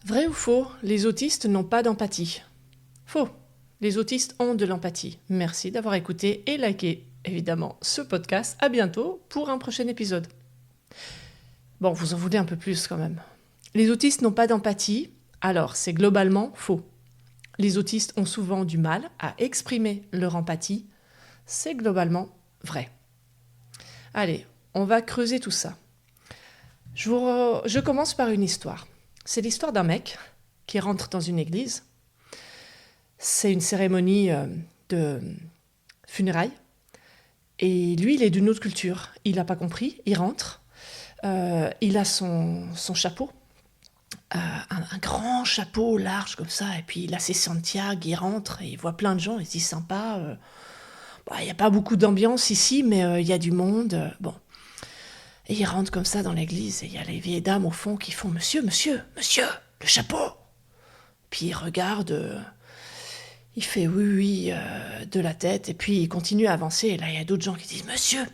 Vrai ou faux, les autistes n'ont pas d'empathie? Faux. Les autistes ont de l'empathie. Merci d'avoir écouté et liké, évidemment, ce podcast. À bientôt pour un prochain épisode. Bon, vous en voulez un peu plus quand même. Les autistes n'ont pas d'empathie, alors c'est globalement faux. Les autistes ont souvent du mal à exprimer leur empathie, c'est globalement vrai. Allez, on va creuser tout ça. Je commence par une histoire. C'est l'histoire d'un mec qui rentre dans une église. C'est une cérémonie de funérailles. Et lui, il est d'une autre culture. Il n'a pas compris, il rentre. Il a son chapeau, un grand chapeau large comme ça. Et puis il a ses Santiago, il rentre et il voit plein de gens. Il se dit sympa. Il n'y a pas beaucoup d'ambiance ici, mais il y a du monde. Bon. Et il rentre comme ça dans l'église. Et il y a les vieilles dames au fond qui font « Monsieur, monsieur, monsieur, le chapeau !» Puis il regarde... Il fait oui, de la tête, et puis il continue à avancer. Et là, il y a d'autres gens qui disent « Monsieur,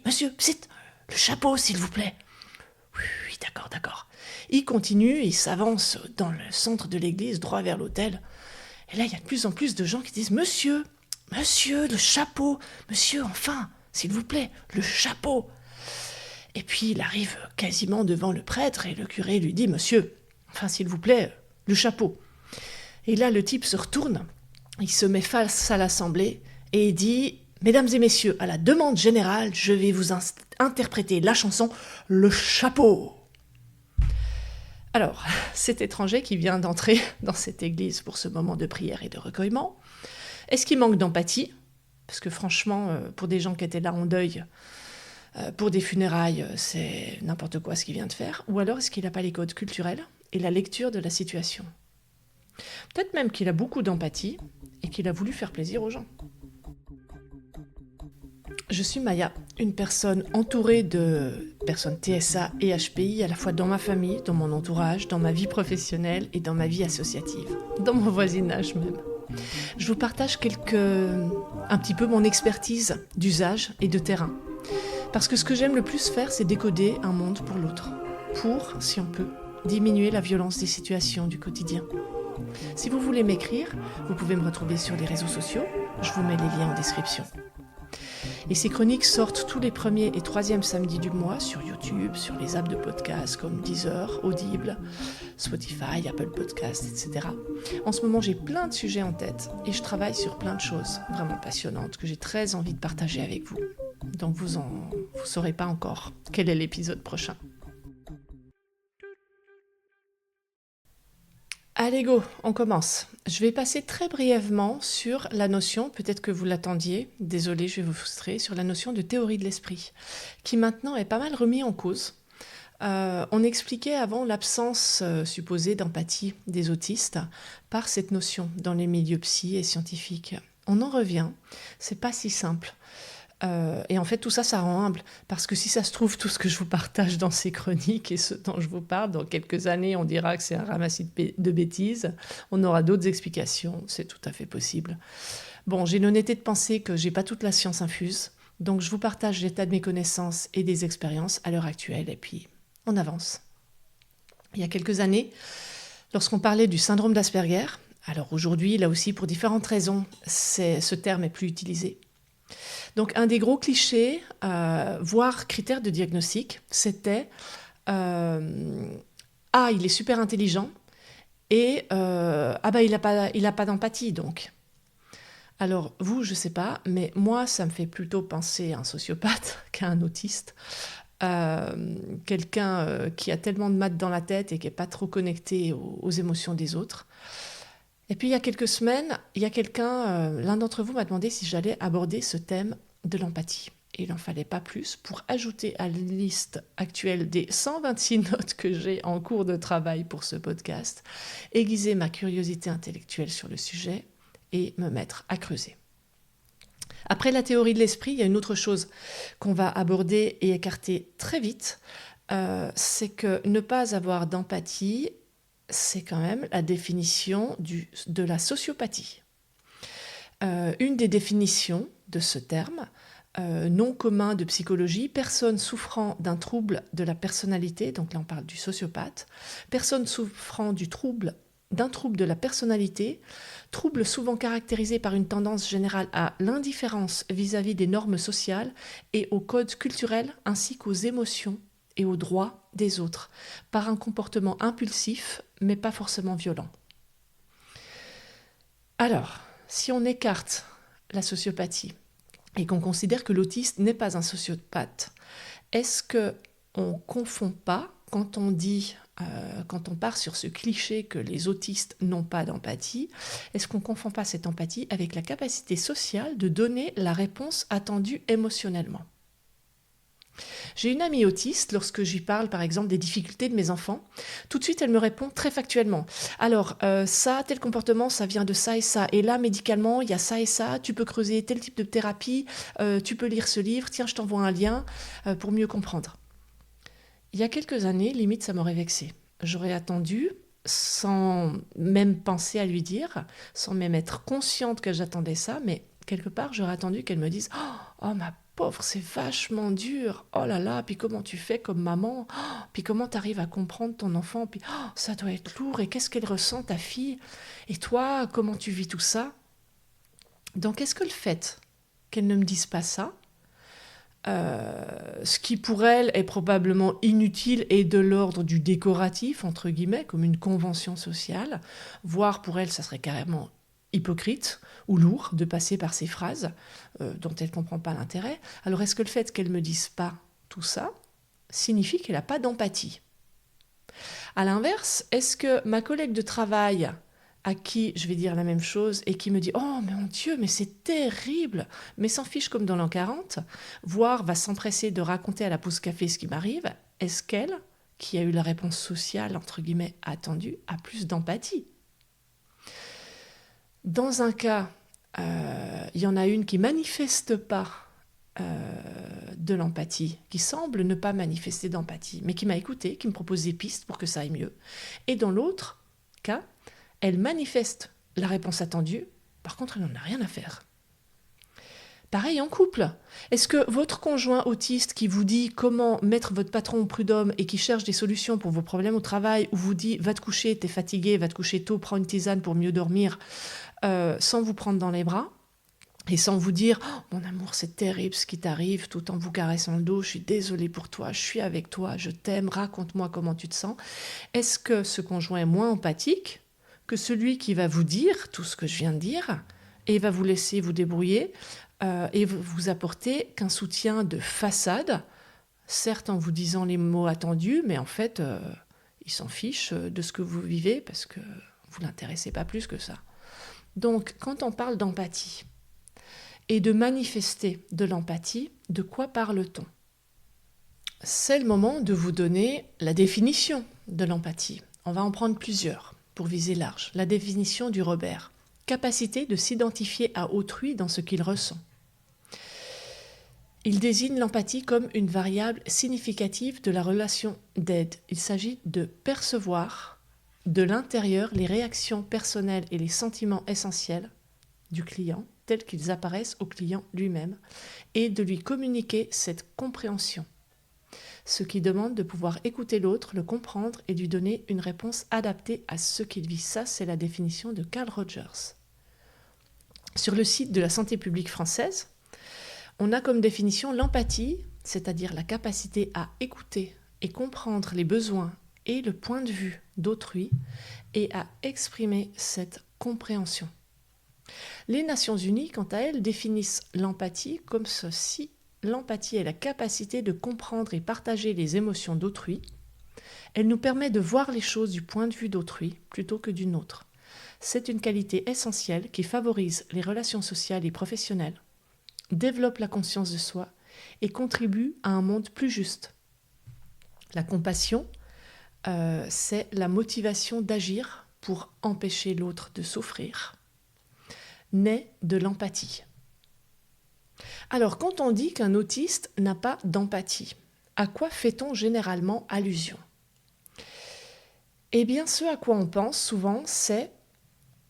monsieur, psst, le chapeau, s'il vous plaît. » Oui, d'accord. Il continue, il s'avance dans le centre de l'église, droit vers l'autel. Et là, il y a de plus en plus de gens qui disent « Monsieur, le chapeau, monsieur, enfin, s'il vous plaît, le chapeau. » Et puis, il arrive quasiment devant le prêtre, et le curé lui dit « Monsieur, enfin, s'il vous plaît, le chapeau. » Et là, le type se retourne. Il se met face à l'assemblée et il dit « Mesdames et messieurs, à la demande générale, je vais vous interpréter la chanson « Le chapeau ». Alors, cet étranger qui vient d'entrer dans cette église pour ce moment de prière et de recueillement, est-ce qu'il manque d'empathie? Parce que franchement, pour des gens qui étaient là en deuil, pour des funérailles, c'est n'importe quoi ce qu'il vient de faire. Ou alors est-ce qu'il n'a pas les codes culturels et la lecture de la situation? Peut-être même qu'il a beaucoup d'empathie et qu'il a voulu faire plaisir aux gens. Je suis Maya, une personne entourée de personnes TSA et HPI, à la fois dans ma famille, dans mon entourage, dans ma vie professionnelle et dans ma vie associative, dans mon voisinage même. Je vous partage un petit peu mon expertise d'usage et de terrain. Parce que ce que j'aime le plus faire, c'est décoder un monde pour l'autre. Pour, si on peut, diminuer la violence des situations du quotidien. Si vous voulez m'écrire, vous pouvez me retrouver sur les réseaux sociaux. Je vous mets les liens en description. Et ces chroniques sortent tous les premiers et troisièmes samedis du mois sur YouTube, sur les apps de podcast comme Deezer, Audible, Spotify, Apple Podcasts, etc. En ce moment, j'ai plein de sujets en tête et je travaille sur plein de choses vraiment passionnantes que j'ai très envie de partager avec vous. Donc vous saurez pas encore quel est l'épisode prochain. Allez go, on commence. Je vais passer très brièvement sur la notion, peut-être que vous l'attendiez, désolé, je vais vous frustrer, sur la notion de théorie de l'esprit, qui maintenant est pas mal remis en cause. On expliquait avant l'absence supposée d'empathie des autistes par cette notion dans les milieux psy et scientifiques. On en revient, c'est pas si simple. Et en fait, tout ça rend humble, parce que si ça se trouve, tout ce que je vous partage dans ces chroniques et ce dont je vous parle, dans quelques années, on dira que c'est un ramassis de bêtises, on aura d'autres explications, c'est tout à fait possible. Bon, j'ai l'honnêteté de penser que j'ai pas toute la science infuse, donc je vous partage l'état de mes connaissances et des expériences à l'heure actuelle, et puis on avance. Il y a quelques années, lorsqu'on parlait du syndrome d'Asperger, alors aujourd'hui, là aussi, pour différentes raisons, ce terme est plus utilisé. Donc un des gros clichés, voire critères de diagnostic, c'était il est super intelligent et il a pas d'empathie donc. Alors vous, je sais pas, mais moi ça me fait plutôt penser à un sociopathe qu'à un autiste. Quelqu'un qui a tellement de maths dans la tête et qui n'est pas trop connecté aux émotions des autres. Et puis il y a quelques semaines, l'un d'entre vous m'a demandé si j'allais aborder ce thème de l'empathie. Et il n'en fallait pas plus pour ajouter à la liste actuelle des 126 notes que j'ai en cours de travail pour ce podcast, aiguiser ma curiosité intellectuelle sur le sujet et me mettre à creuser. Après la théorie de l'esprit, il y a une autre chose qu'on va aborder et écarter très vite, c'est que ne pas avoir d'empathie, c'est quand même la définition de la sociopathie. Une des définitions de ce terme non commun de psychologie, personne souffrant d'un trouble de la personnalité, donc là on parle du sociopathe, personne souffrant d'un trouble de la personnalité, trouble souvent caractérisé par une tendance générale à l'indifférence vis-à-vis des normes sociales et aux codes culturels ainsi qu'aux émotions et aux droits des autres, par un comportement impulsif mais pas forcément violent. Alors, si on écarte la sociopathie, et qu'on considère que l'autiste n'est pas un sociopathe, est-ce qu'on ne confond pas quand on part sur ce cliché que les autistes n'ont pas d'empathie, est-ce qu'on ne confond pas cette empathie avec la capacité sociale de donner la réponse attendue émotionnellement ? J'ai une amie autiste, lorsque je lui parle par exemple des difficultés de mes enfants, tout de suite elle me répond très factuellement. Alors ça, tel comportement, ça vient de ça et ça. Et là, médicalement, il y a ça et ça, tu peux creuser tel type de thérapie, tu peux lire ce livre, tiens, je t'envoie un lien pour mieux comprendre. Il y a quelques années, limite, ça m'aurait vexée. J'aurais attendu, sans même penser à lui dire, sans même être consciente que j'attendais ça, mais quelque part, j'aurais attendu qu'elle me dise « Oh, ma pauvre, c'est vachement dur. Oh là là, puis comment tu fais comme maman? Puis comment tu arrives à comprendre ton enfant? Puis ça doit être lourd. Et qu'est-ce qu'elle ressent, ta fille? Et toi, comment tu vis tout ça ?» Donc, est-ce que le fait qu'elle ne me dise pas ça, ce qui pour elle est probablement inutile et de l'ordre du décoratif, entre guillemets, comme une convention sociale, voire pour elle, ça serait carrément hypocrite ou lourd de passer par ces phrases dont elle ne comprend pas l'intérêt. Alors est-ce que le fait qu'elle ne me dise pas tout ça signifie qu'elle n'a pas d'empathie ? À l'inverse, est-ce que ma collègue de travail à qui je vais dire la même chose et qui me dit « Oh mon Dieu, mais c'est terrible !» mais s'en fiche comme dans l'an 40, voire va s'empresser de raconter à la pause café ce qui m'arrive, est-ce qu'elle, qui a eu la réponse sociale, entre guillemets, attendue, a plus d'empathie ? Dans un cas, il y en a une qui ne manifeste pas de l'empathie, qui semble ne pas manifester d'empathie, mais qui m'a écoutée, qui me propose des pistes pour que ça aille mieux. Et dans l'autre cas, elle manifeste la réponse attendue, par contre, elle n'en a rien à faire. Pareil en couple. Est-ce que votre conjoint autiste qui vous dit comment mettre votre patron au prud'homme et qui cherche des solutions pour vos problèmes au travail, ou vous dit « va te coucher, t'es fatigué, va te coucher tôt, prends une tisane pour mieux dormir », sans vous prendre dans les bras et sans vous dire « mon amour, c'est terrible ce qui t'arrive », tout en vous caressant le dos « je suis désolée pour toi, je suis avec toi, je t'aime, raconte-moi comment tu te sens ». Est-ce que ce conjoint est moins empathique que celui qui va vous dire tout ce que je viens de dire et va vous laisser vous débrouiller et vous apporter qu'un soutien de façade, certes en vous disant les mots attendus, mais en fait, il s'en fiche de ce que vous vivez parce que vous ne l'intéressez pas plus que ça. Donc, quand on parle d'empathie et de manifester de l'empathie, de quoi parle-t-on ? C'est le moment de vous donner la définition de l'empathie. On va en prendre plusieurs pour viser large. La définition du Robert. Capacité de s'identifier à autrui dans ce qu'il ressent. Il désigne l'empathie comme une variable significative de la relation d'aide. Il s'agit de percevoir de l'intérieur les réactions personnelles et les sentiments essentiels du client tels qu'ils apparaissent au client lui-même et de lui communiquer cette compréhension. Ce qui demande de pouvoir écouter l'autre, le comprendre et lui donner une réponse adaptée à ce qu'il vit. Ça, c'est la définition de Carl Rogers. Sur le site de la Santé publique française, on a comme définition l'empathie, c'est-à-dire la capacité à écouter et comprendre les besoins et le point de vue d'autrui et à exprimer cette compréhension. Les Nations Unies, quant à elles, définissent l'empathie comme ceci. L'empathie est la capacité de comprendre et partager les émotions d'autrui. Elle nous permet de voir les choses du point de vue d'autrui plutôt que du nôtre. C'est une qualité essentielle qui favorise les relations sociales et professionnelles, développe la conscience de soi et contribue à un monde plus juste. La compassion, c'est la motivation d'agir pour empêcher l'autre de souffrir, naît de l'empathie. Alors, quand on dit qu'un autiste n'a pas d'empathie, à quoi fait-on généralement allusion ? Eh bien, ce à quoi on pense souvent, c'est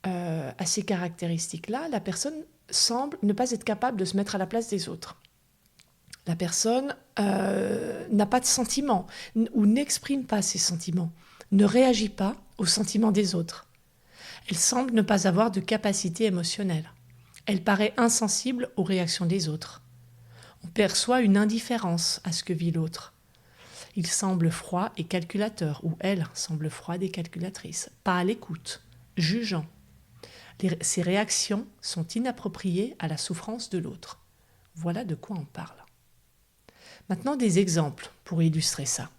à ces caractéristiques-là, la personne semble ne pas être capable de se mettre à la place des autres. La personne n'a pas de sentiments ou n'exprime pas ses sentiments, ne réagit pas aux sentiments des autres. Elle semble ne pas avoir de capacité émotionnelle. Elle paraît insensible aux réactions des autres. On perçoit une indifférence à ce que vit l'autre. Il semble froid et calculateur, ou elle semble froide et calculatrice, pas à l'écoute, jugeant. Ses réactions sont inappropriées à la souffrance de l'autre. Voilà de quoi on parle. Maintenant, des exemples pour illustrer ça.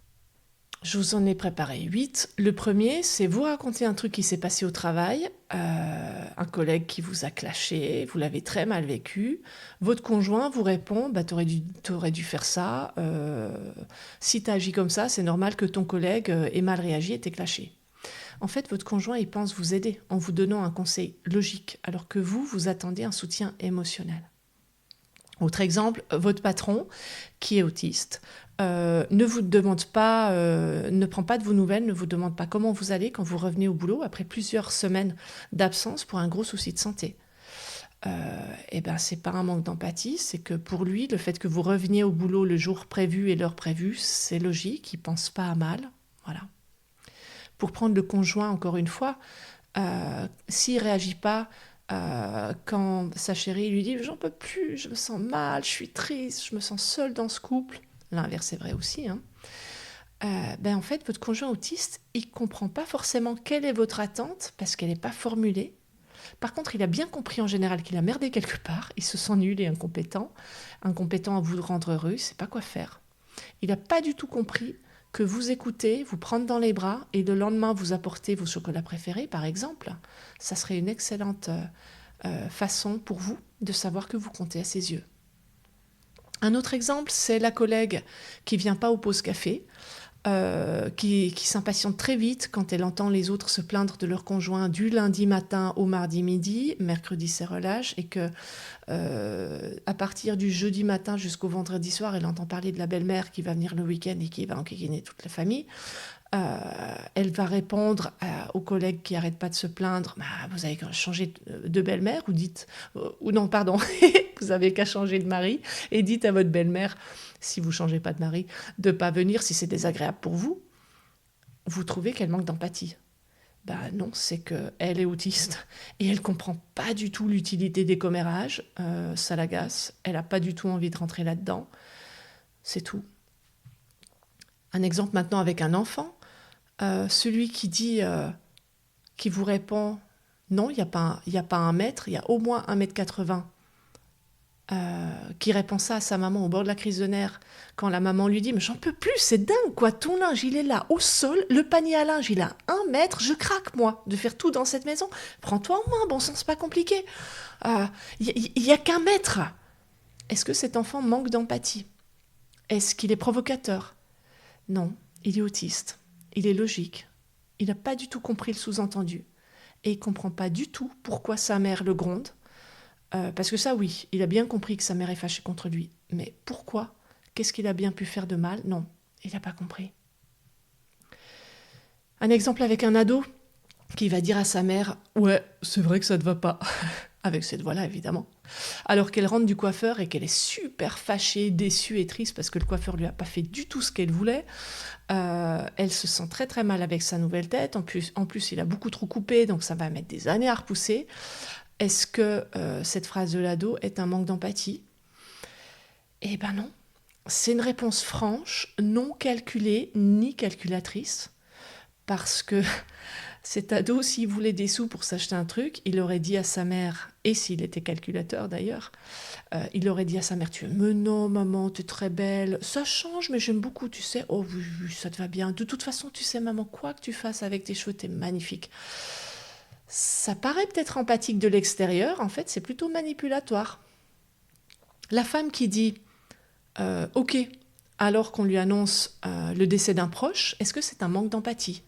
Je vous en ai préparé 8. Le premier, c'est vous raconter un truc qui s'est passé au travail, un collègue qui vous a clashé, vous l'avez très mal vécu. Votre conjoint vous répond, t'aurais dû faire ça. Si t'as agi comme ça, c'est normal que ton collègue ait mal réagi et t'ait clashé. En fait, votre conjoint, il pense vous aider en vous donnant un conseil logique, alors que vous attendez un soutien émotionnel. Autre exemple, votre patron, qui est autiste, ne vous demande pas, ne prend pas de vos nouvelles, ne vous demande pas comment vous allez quand vous revenez au boulot après plusieurs semaines d'absence pour un gros souci de santé. C'est pas un manque d'empathie, c'est que pour lui, le fait que vous reveniez au boulot le jour prévu et l'heure prévue, c'est logique, il pense pas à mal. Voilà. Pour prendre le conjoint, encore une fois, s'il réagit pas quand sa chérie lui dit « j'en peux plus, je me sens mal, je suis triste, je me sens seule dans ce couple », l'inverse est vrai aussi, en fait, votre conjoint autiste, il comprend pas forcément quelle est votre attente parce qu'elle n'est pas formulée. Par contre, il a bien compris en général qu'il a merdé quelque part, il se sent nul et incompétent à vous rendre heureux, il sait pas quoi faire. Il n'a pas du tout compris que vous écoutez, vous prendre dans les bras et le lendemain vous apporter vos chocolats préférés, par exemple, ça serait une excellente façon pour vous de savoir que vous comptez à ses yeux. Un autre exemple, c'est la collègue qui vient pas aux pauses café, qui s'impatiente très vite quand elle entend les autres se plaindre de leur conjoint du lundi matin au mardi midi, mercredi c'est relâche, et que à partir du jeudi matin jusqu'au vendredi soir, elle entend parler de la belle-mère qui va venir le week-end et qui va enquiquiner toute la famille. Elle va répondre aux collègues qui n'arrêtent pas de se plaindre, vous avez qu'à changer de belle-mère, vous avez qu'à changer de mari, et dites à votre belle-mère, si vous ne changez pas de mari, de ne pas venir si c'est désagréable pour vous. Vous trouvez qu'elle manque d'empathie. Non, c'est qu'elle est autiste et elle ne comprend pas du tout l'utilité des commérages, ça l'agace, elle n'a pas du tout envie de rentrer là-dedans, c'est tout. Un exemple maintenant avec un enfant, celui qui vous répond « non, il n'y a pas 1 mètre, il y a au moins 1,80 m », qui répond ça à sa maman au bord de la crise de nerfs, quand la maman lui dit « mais j'en peux plus, c'est dingue quoi, ton linge il est là au sol, le panier à linge il a 1 mètre, je craque moi de faire tout dans cette maison, prends-toi en main, bon sang c'est pas compliqué, il n'y a qu'1 mètre ». Est-ce que cet enfant manque d'empathie ? Est-ce qu'il est provocateur ? Non, il est autiste. Il est logique. Il n'a pas du tout compris le sous-entendu. Et il ne comprend pas du tout pourquoi sa mère le gronde. Parce que ça, oui, il a bien compris que sa mère est fâchée contre lui. Mais pourquoi ? Qu'est-ce qu'il a bien pu faire de mal ? Non, il n'a pas compris. Un exemple avec un ado qui va dire à sa mère « ouais, c'est vrai que ça ne te va pas ». Avec cette voix-là, évidemment. Alors qu'elle rentre du coiffeur et qu'elle est super fâchée, déçue et triste parce que le coiffeur lui a pas fait du tout ce qu'elle voulait. Elle se sent très très mal avec sa nouvelle tête. En plus, il a beaucoup trop coupé, donc ça va mettre des années à repousser. Est-ce que cette phrase de l'ado est un manque d'empathie ? Eh ben non. C'est une réponse franche, non calculée ni calculatrice. Parce que cet ado, s'il voulait des sous pour s'acheter un truc, il aurait dit à sa mère, et s'il était calculateur d'ailleurs, il aurait dit à sa mère, mais non maman, t'es très belle, ça change mais j'aime beaucoup, tu sais, oh oui, ça te va bien, de toute façon tu sais maman, quoi que tu fasses avec tes cheveux, t'es magnifique. Ça paraît peut-être empathique de l'extérieur, en fait c'est plutôt manipulatoire. La femme qui dit, ok, alors qu'on lui annonce le décès d'un proche, est-ce que c'est un manque d'empathie ?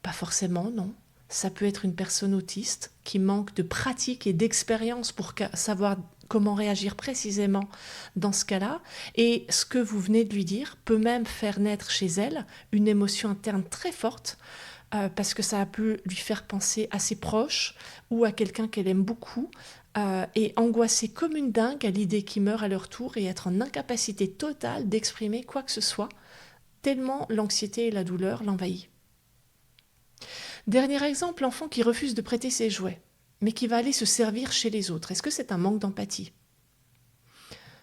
Pas forcément, non. Ça peut être une personne autiste qui manque de pratique et d'expérience pour savoir comment réagir précisément dans ce cas-là. Et ce que vous venez de lui dire peut même faire naître chez elle une émotion interne très forte parce que ça peut lui faire penser à ses proches ou à quelqu'un qu'elle aime beaucoup, et angoisser comme une dingue à l'idée qu'ils meurent à leur tour et être en incapacité totale d'exprimer quoi que ce soit, tellement l'anxiété et la douleur l'envahissent. Dernier exemple, l'enfant qui refuse de prêter ses jouets, mais qui va aller se servir chez les autres. Est-ce que c'est un manque d'empathie ?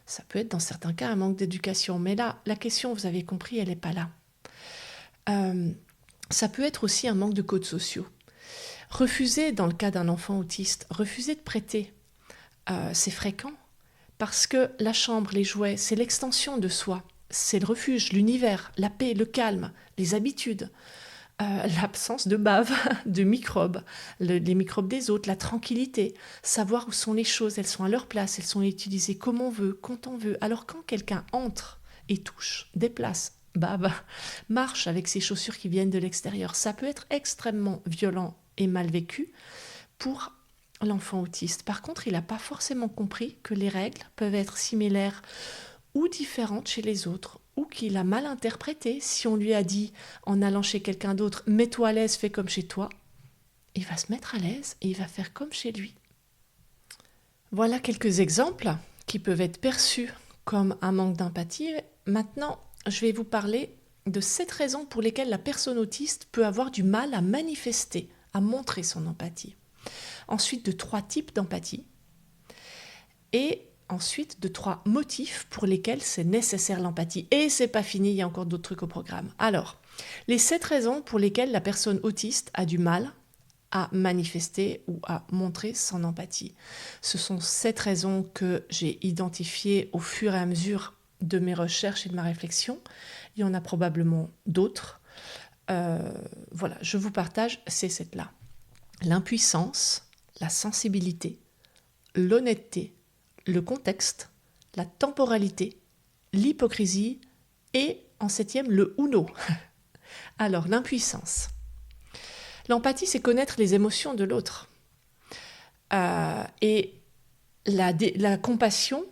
Ça peut être dans certains cas un manque d'éducation, mais là, la question, vous avez compris, elle n'est pas là. Ça peut être aussi un manque de codes sociaux. Refuser, dans le cas d'un enfant autiste, refuser de prêter, c'est fréquent, parce que la chambre, les jouets, c'est l'extension de soi, c'est le refuge, l'univers, la paix, le calme, les habitudes, l'absence de bave, de microbes, les microbes des autres, la tranquillité, savoir où sont les choses, elles sont à leur place, elles sont utilisées comme on veut, quand on veut. Alors quand quelqu'un entre et touche, déplace, bave, marche avec ses chaussures qui viennent de l'extérieur, ça peut être extrêmement violent et mal vécu pour l'enfant autiste. Par contre, il n'a pas forcément compris que les règles peuvent être similaires ou différentes chez les autres, ou qu'il a mal interprété. Si on lui a dit, en allant chez quelqu'un d'autre, mets-toi à l'aise, fais comme chez toi, il va se mettre à l'aise et il va faire comme chez lui. Voilà quelques exemples qui peuvent être perçus comme un manque d'empathie. Maintenant, je vais vous parler de 7 raisons pour lesquelles la personne autiste peut avoir du mal à manifester, à montrer son empathie. Ensuite, de 3 types d'empathie. Et ensuite, de 3 motifs pour lesquels c'est nécessaire l'empathie. Et c'est pas fini, il y a encore d'autres trucs au programme. Alors, les 7 raisons pour lesquelles la personne autiste a du mal à manifester ou à montrer son empathie. Ce sont 7 raisons que j'ai identifiées au fur et à mesure de mes recherches et de ma réflexion. Il y en a probablement d'autres. Voilà, je vous partage ces 7-là. L'impuissance, la sensibilité, l'honnêteté, le contexte, la temporalité, l'hypocrisie et, en 7e, le Uno. Alors, l'impuissance. L'empathie, c'est connaître les émotions de l'autre. Et la compassion,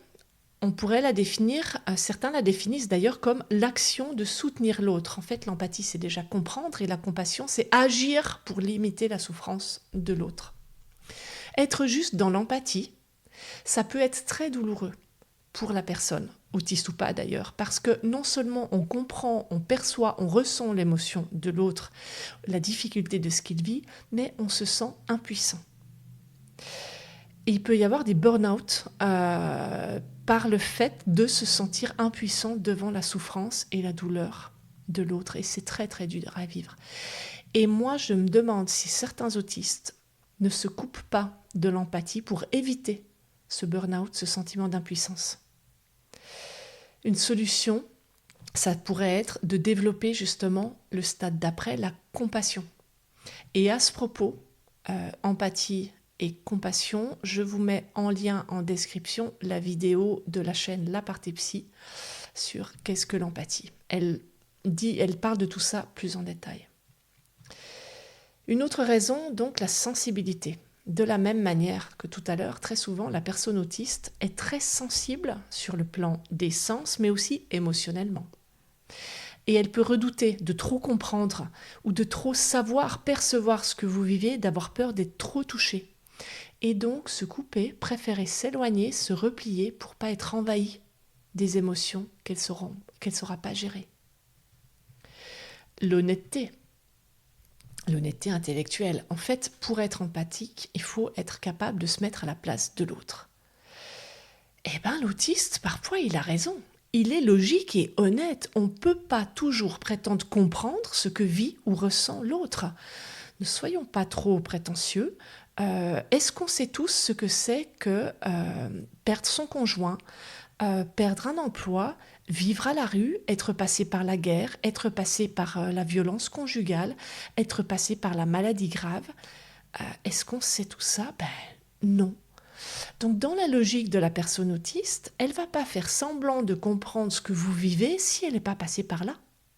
on pourrait la définir, certains la définissent d'ailleurs comme l'action de soutenir l'autre. En fait, l'empathie, c'est déjà comprendre, et la compassion, c'est agir pour limiter la souffrance de l'autre. Être juste dans l'empathie, ça peut être très douloureux pour la personne, autiste ou pas d'ailleurs, parce que non seulement on comprend, on perçoit, on ressent l'émotion de l'autre, la difficulté de ce qu'il vit, mais on se sent impuissant. Et il peut y avoir des burn-out par le fait de se sentir impuissant devant la souffrance et la douleur de l'autre, et c'est très très dur à vivre. Et moi, je me demande si certains autistes ne se coupent pas de l'empathie pour éviter ce burn-out, ce sentiment d'impuissance. Une solution, ça pourrait être de développer justement le stade d'après, la compassion. Et à ce propos, empathie et compassion, je vous mets en lien en description la vidéo de la chaîne La Partie Psy sur qu'est-ce que l'empathie. Elle parle de tout ça plus en détail. Une autre raison, donc la sensibilité. De la même manière que tout à l'heure, très souvent, la personne autiste est très sensible sur le plan des sens, mais aussi émotionnellement. Et elle peut redouter de trop comprendre ou de trop savoir percevoir ce que vous vivez, d'avoir peur d'être trop touchée. Et donc se couper, préférer s'éloigner, se replier pour ne pas être envahie des émotions qu'elle ne saura pas gérer. L'honnêteté intellectuelle. En fait, pour être empathique, il faut être capable de se mettre à la place de l'autre. Eh bien, l'autiste, parfois, il a raison. Il est logique et honnête. On ne peut pas toujours prétendre comprendre ce que vit ou ressent l'autre. Ne soyons pas trop prétentieux. Est-ce qu'on sait tous ce que c'est que perdre son conjoint, perdre un emploi, vivre à la rue, être passé par la guerre, être passé par la violence conjugale, être passé par la maladie grave? Est-ce qu'on sait tout ça? Non. Donc dans la logique de la personne autiste, elle ne va pas faire semblant de comprendre ce que vous vivez si elle n'est pas passée par là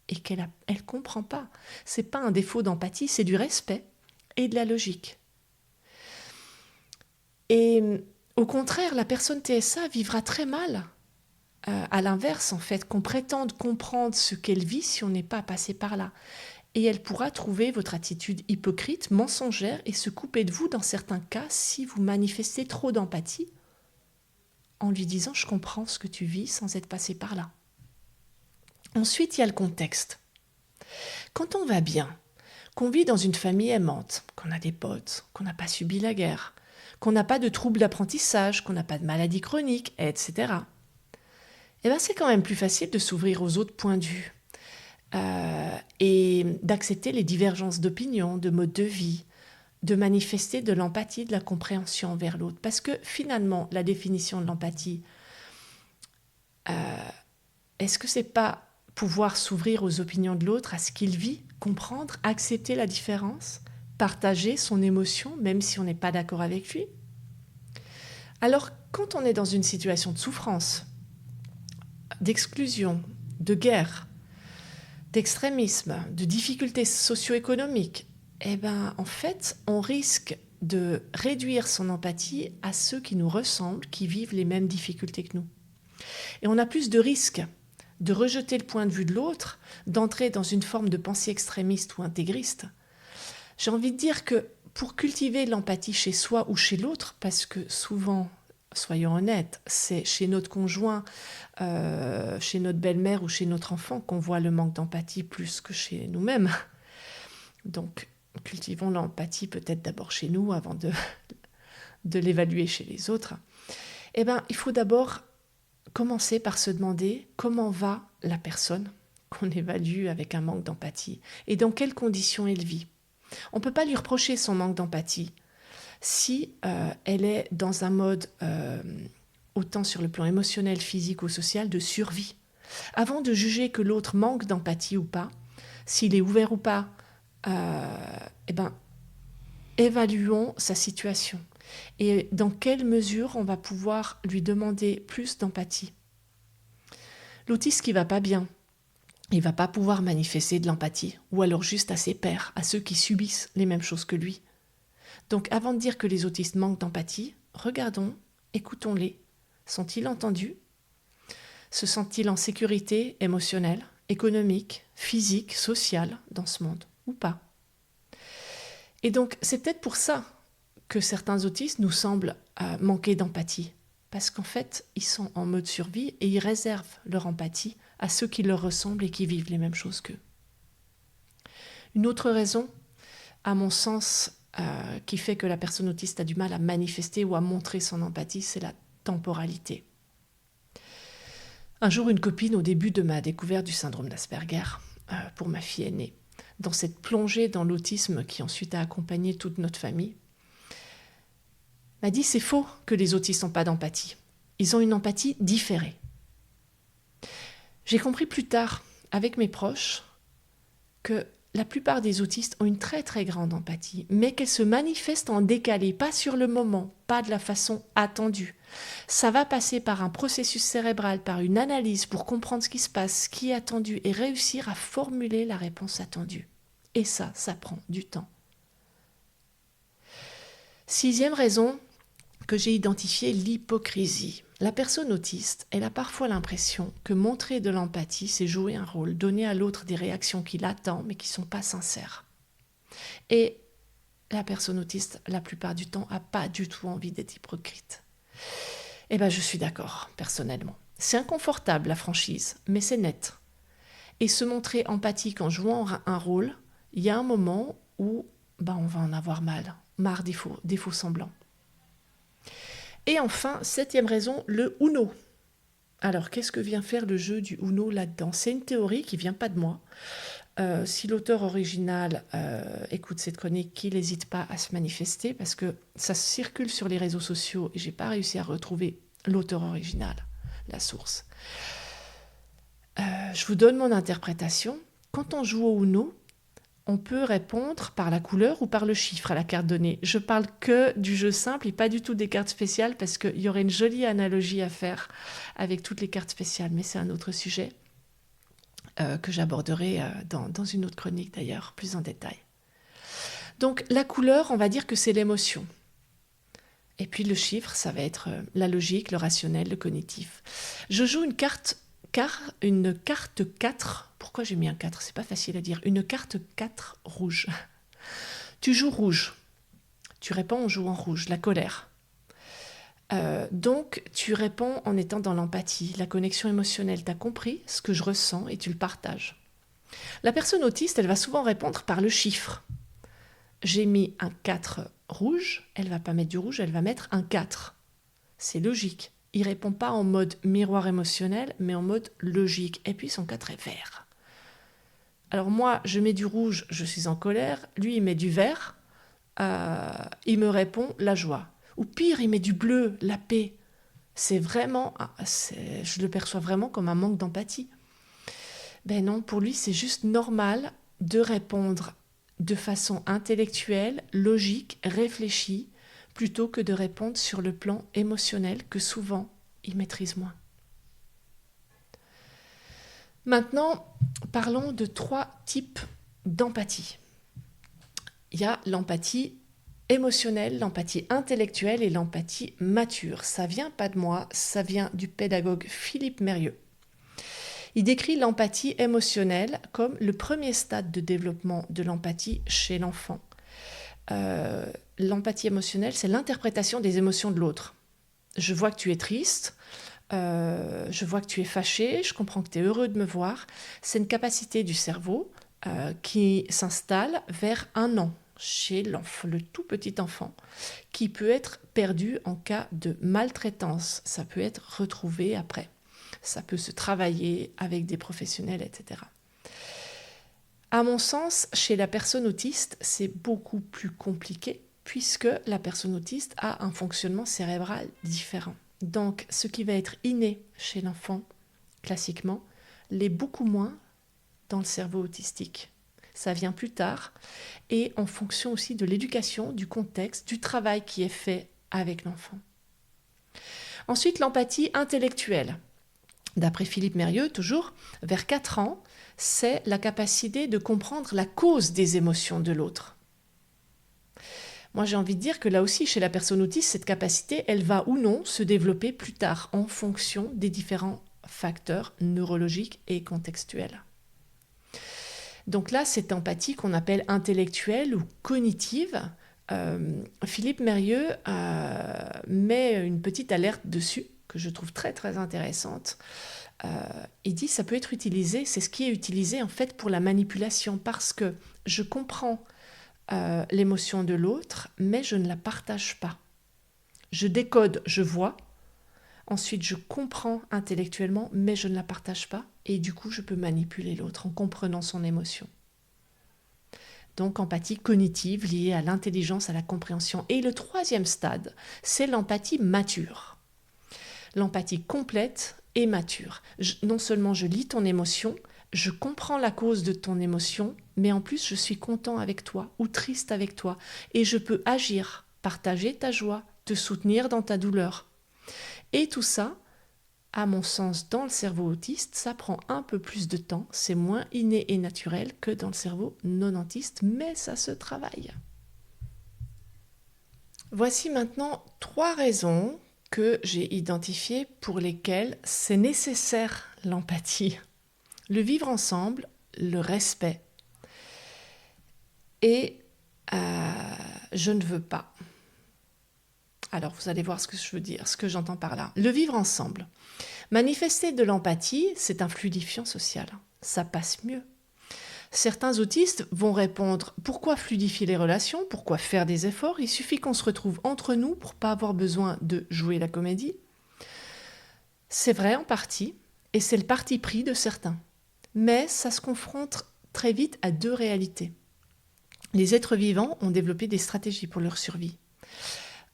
et qu'elle ne comprend pas. Ce n'est pas un défaut d'empathie, c'est du respect et de la logique. Et au contraire, la personne TSA vivra très mal, à l'inverse en fait, qu'on prétende comprendre ce qu'elle vit si on n'est pas passé par là. et elle pourra trouver votre attitude hypocrite, mensongère et se couper de vous dans certains cas si vous manifestez trop d'empathie en lui disant « je comprends ce que tu vis » sans être passé par là. Ensuite, il y a le contexte. Quand on va bien, qu'on vit dans une famille aimante, qu'on a des potes, qu'on n'a pas subi la guerre, qu'on n'a pas de troubles d'apprentissage, qu'on n'a pas de maladies chroniques, etc., c'est quand même plus facile de s'ouvrir aux autres points de vue et d'accepter les divergences d'opinion, de mode de vie, de manifester de l'empathie, de la compréhension envers l'autre. Parce que finalement, la définition de l'empathie, est-ce que c'est pas pouvoir s'ouvrir aux opinions de l'autre, à ce qu'il vit, comprendre, accepter la différence, partager son émotion, même si on n'est pas d'accord avec lui? Alors, quand on est dans une situation de souffrance, d'exclusion, de guerre, d'extrémisme, de difficultés socio-économiques, en fait, on risque de réduire son empathie à ceux qui nous ressemblent, qui vivent les mêmes difficultés que nous. Et on a plus de risques de rejeter le point de vue de l'autre, d'entrer dans une forme de pensée extrémiste ou intégriste. J'ai envie de dire que pour cultiver l'empathie chez soi ou chez l'autre, parce que souvent, soyons honnêtes, c'est chez notre conjoint, chez notre belle-mère ou chez notre enfant qu'on voit le manque d'empathie plus que chez nous-mêmes. Donc, cultivons l'empathie peut-être d'abord chez nous avant de l'évaluer chez les autres. Il faut d'abord commencer par se demander comment va la personne qu'on évalue avec un manque d'empathie et dans quelles conditions elle vit. On ne peut pas lui reprocher son manque d'empathie si elle est dans un mode, autant sur le plan émotionnel, physique ou social, de survie. Avant de juger que l'autre manque d'empathie ou pas, s'il est ouvert ou pas, évaluons sa situation. Et dans quelle mesure on va pouvoir lui demander plus d'empathie. L'autiste qui va pas bien, il va pas pouvoir manifester de l'empathie, ou alors juste à ses pairs, à ceux qui subissent les mêmes choses que lui. Donc avant de dire que les autistes manquent d'empathie, regardons, écoutons-les. Sont-ils entendus? Se sentent-ils en sécurité émotionnelle, économique, physique, sociale dans ce monde, ou pas? Et donc c'est peut-être pour ça que certains autistes nous semblent manquer d'empathie. Parce qu'en fait, ils sont en mode survie et ils réservent leur empathie à ceux qui leur ressemblent et qui vivent les mêmes choses qu'eux. Une autre raison, à mon sens, qui fait que la personne autiste a du mal à manifester ou à montrer son empathie, c'est la temporalité. Un jour, une copine, au début de ma découverte du syndrome d'Asperger, pour ma fille aînée, dans cette plongée dans l'autisme qui ensuite a accompagné toute notre famille, m'a dit « c'est faux que les autistes n'ont pas d'empathie. Ils ont une empathie différée. » J'ai compris plus tard, avec mes proches, que la plupart des autistes ont une très très grande empathie, mais qu'elle se manifeste en décalé, pas sur le moment, pas de la façon attendue. Ça va passer par un processus cérébral, par une analyse pour comprendre ce qui se passe, ce qui est attendu et réussir à formuler la réponse attendue. Et ça prend du temps. 6e raison que j'ai identifiée, l'hypocrisie. La personne autiste, elle a parfois l'impression que montrer de l'empathie, c'est jouer un rôle, donner à l'autre des réactions qu'il attend, mais qui ne sont pas sincères. Et la personne autiste, la plupart du temps, n'a pas du tout envie d'être hypocrite. Je suis d'accord, personnellement. C'est inconfortable, la franchise, mais c'est net. Et se montrer empathique en jouant un rôle, il y a un moment où on va en avoir marre des faux semblants. Et enfin, 7e raison, le Uno. Alors, qu'est-ce que vient faire le jeu du Uno là-dedans? C'est une théorie qui ne vient pas de moi. Si l'auteur original écoute cette chronique, qu'il n'hésite pas à se manifester, parce que ça circule sur les réseaux sociaux et je n'ai pas réussi à retrouver l'auteur original, la source. Je vous donne mon interprétation. Quand on joue au Uno, on peut répondre par la couleur ou par le chiffre à la carte donnée. Je parle que du jeu simple et pas du tout des cartes spéciales parce qu'il y aurait une jolie analogie à faire avec toutes les cartes spéciales, mais c'est un autre sujet que j'aborderai dans une autre chronique d'ailleurs, plus en détail. Donc la couleur, on va dire que c'est l'émotion. Et puis le chiffre, ça va être la logique, le rationnel, le cognitif. Je joue une carte 4 pour Pourquoi j'ai mis un 4? C'est pas facile à dire. Une carte 4 rouge. Tu joues rouge. Tu réponds en jouant rouge, la colère. Donc, tu réponds en étant dans l'empathie, la connexion émotionnelle. Tu as compris ce que je ressens et tu le partages. La personne autiste, elle va souvent répondre par le chiffre. J'ai mis un 4 rouge, elle ne va pas mettre du rouge, elle va mettre un 4. C'est logique. Il ne répond pas en mode miroir émotionnel, mais en mode logique. Et puis son 4 est vert. Alors moi, je mets du rouge, je suis en colère. Lui, il met du vert. Il me répond la joie. Ou pire, il met du bleu, la paix. Je le perçois vraiment comme un manque d'empathie. Ben non, pour lui, c'est juste normal de répondre de façon intellectuelle, logique, réfléchie, plutôt que de répondre sur le plan émotionnel que souvent il maîtrise moins. Maintenant, parlons de 3 types d'empathie. Il y a l'empathie émotionnelle, l'empathie intellectuelle et l'empathie mature. Ça vient pas de moi, ça vient du pédagogue Philippe Mérieux. Il décrit l'empathie émotionnelle comme le premier stade de développement de l'empathie chez l'enfant. L'empathie émotionnelle, c'est l'interprétation des émotions de l'autre. Je vois que tu es triste, je vois que tu es fâché, je comprends que tu es heureux de me voir. C'est une capacité du cerveau qui s'installe vers 1 an chez l'enfant, le tout petit enfant, qui peut être perdu en cas de maltraitance. Ça peut être retrouvé après. Ça peut se travailler avec des professionnels, etc. À mon sens, chez la personne autiste, c'est beaucoup plus compliqué puisque la personne autiste a un fonctionnement cérébral différent. Donc, ce qui va être inné chez l'enfant, classiquement, l'est beaucoup moins dans le cerveau autistique. Ça vient plus tard et en fonction aussi de l'éducation, du contexte, du travail qui est fait avec l'enfant. Ensuite, l'empathie intellectuelle. D'après Philippe Mérieux, toujours, vers 4 ans, c'est la capacité de comprendre la cause des émotions de l'autre. Moi, j'ai envie de dire que là aussi, chez la personne autiste, cette capacité, elle va ou non se développer plus tard en fonction des différents facteurs neurologiques et contextuels. Donc là, cette empathie qu'on appelle intellectuelle ou cognitive, Philippe Mérieux met une petite alerte dessus, que je trouve très très intéressante. Il dit que ça peut être utilisé, c'est ce qui est utilisé en fait pour la manipulation, parce que je comprends l'émotion de l'autre, mais je ne la partage pas. Je décode, je vois, ensuite je comprends intellectuellement, mais je ne la partage pas, et du coup je peux manipuler l'autre en comprenant son émotion. Donc empathie cognitive liée à l'intelligence, à la compréhension. Et le 3e stade, c'est l'empathie mature. L'empathie complète et mature. Non seulement je lis ton émotion, je comprends la cause de ton émotion, mais en plus je suis content avec toi ou triste avec toi. Et je peux agir, partager ta joie, te soutenir dans ta douleur. Et tout ça, à mon sens, dans le cerveau autiste, ça prend un peu plus de temps, c'est moins inné et naturel que dans le cerveau non autiste, mais ça se travaille. Voici maintenant 3 raisons que j'ai identifiées pour lesquelles c'est nécessaire l'empathie. Le vivre ensemble, le respect et je ne veux pas. Alors vous allez voir ce que je veux dire, ce que j'entends par là. Le vivre ensemble. Manifester de l'empathie, c'est un fluidifiant social. Ça passe mieux. Certains autistes vont répondre « Pourquoi fluidifier les relations? Pourquoi faire des efforts? Il suffit qu'on se retrouve entre nous pour ne pas avoir besoin de jouer la comédie. » C'est vrai en partie, et c'est le parti pris de certains. Mais ça se confronte très vite à 2 réalités. Les êtres vivants ont développé des stratégies pour leur survie.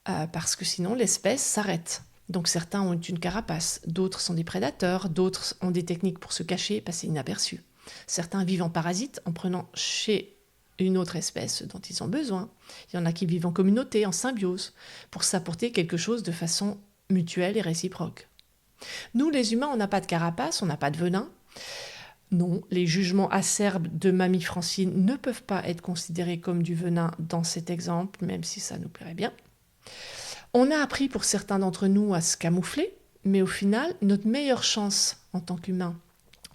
Parce que sinon l'espèce s'arrête. Donc certains ont une carapace, d'autres sont des prédateurs, d'autres ont des techniques pour se cacher et passer inaperçus. Certains vivent en parasite en prenant chez une autre espèce dont ils ont besoin. Il y en a qui vivent en communauté, en symbiose, pour s'apporter quelque chose de façon mutuelle et réciproque. Nous, les humains, on n'a pas de carapace, on n'a pas de venin. Non, les jugements acerbes de Mamie Francine ne peuvent pas être considérés comme du venin dans cet exemple, même si ça nous plairait bien. On a appris pour certains d'entre nous à se camoufler, mais au final, notre meilleure chance en tant qu'humain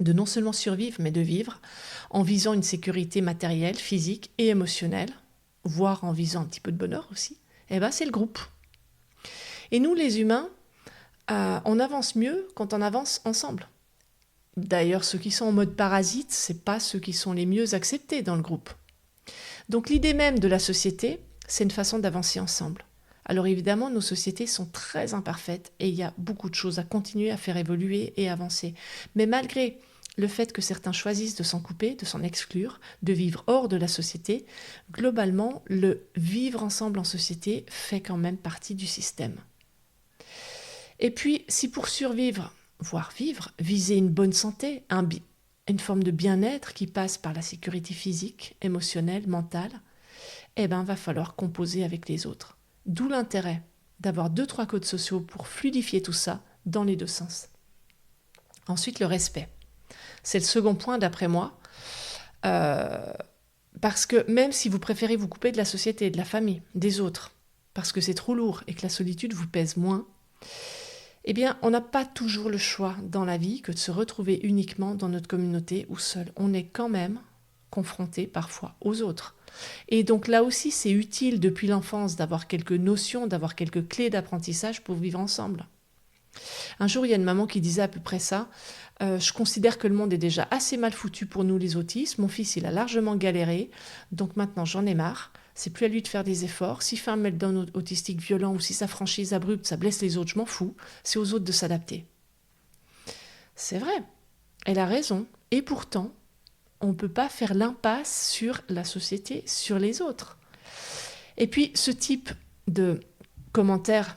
de non seulement survivre, mais de vivre en visant une sécurité matérielle, physique et émotionnelle, voire en visant un petit peu de bonheur aussi, c'est le groupe. Et nous, les humains, on avance mieux quand on avance ensemble. D'ailleurs, ceux qui sont en mode parasite, c'est pas ceux qui sont les mieux acceptés dans le groupe. Donc l'idée même de la société, c'est une façon d'avancer ensemble. Alors évidemment, nos sociétés sont très imparfaites et il y a beaucoup de choses à continuer à faire évoluer et avancer. Mais malgré le fait que certains choisissent de s'en couper, de s'en exclure, de vivre hors de la société, globalement, le vivre ensemble en société fait quand même partie du système. Et puis, si pour survivre, voire vivre, viser une bonne santé, une forme de bien-être qui passe par la sécurité physique, émotionnelle, mentale, va falloir composer avec les autres. D'où l'intérêt d'avoir 2-3 codes sociaux pour fluidifier tout ça dans les deux sens. Ensuite, le respect. C'est le second point d'après moi, parce que même si vous préférez vous couper de la société, de la famille, des autres, parce que c'est trop lourd et que la solitude vous pèse moins, on n'a pas toujours le choix dans la vie que de se retrouver uniquement dans notre communauté ou seul. On est quand même confronté parfois aux autres. Et donc là aussi, c'est utile depuis l'enfance d'avoir quelques notions, d'avoir quelques clés d'apprentissage pour vivre ensemble. Un jour, il y a une maman qui disait à peu près ça. Je considère que le monde est déjà assez mal foutu pour nous les autistes. Mon fils, il a largement galéré. Donc maintenant, j'en ai marre. C'est plus à lui de faire des efforts. S'il fait un meltdown autistique violent ou si sa franchise abrupte, ça blesse les autres, je m'en fous. C'est aux autres de s'adapter. C'est vrai. Elle a raison. Et pourtant, on ne peut pas faire l'impasse sur la société, sur les autres. Et puis, ce type de commentaires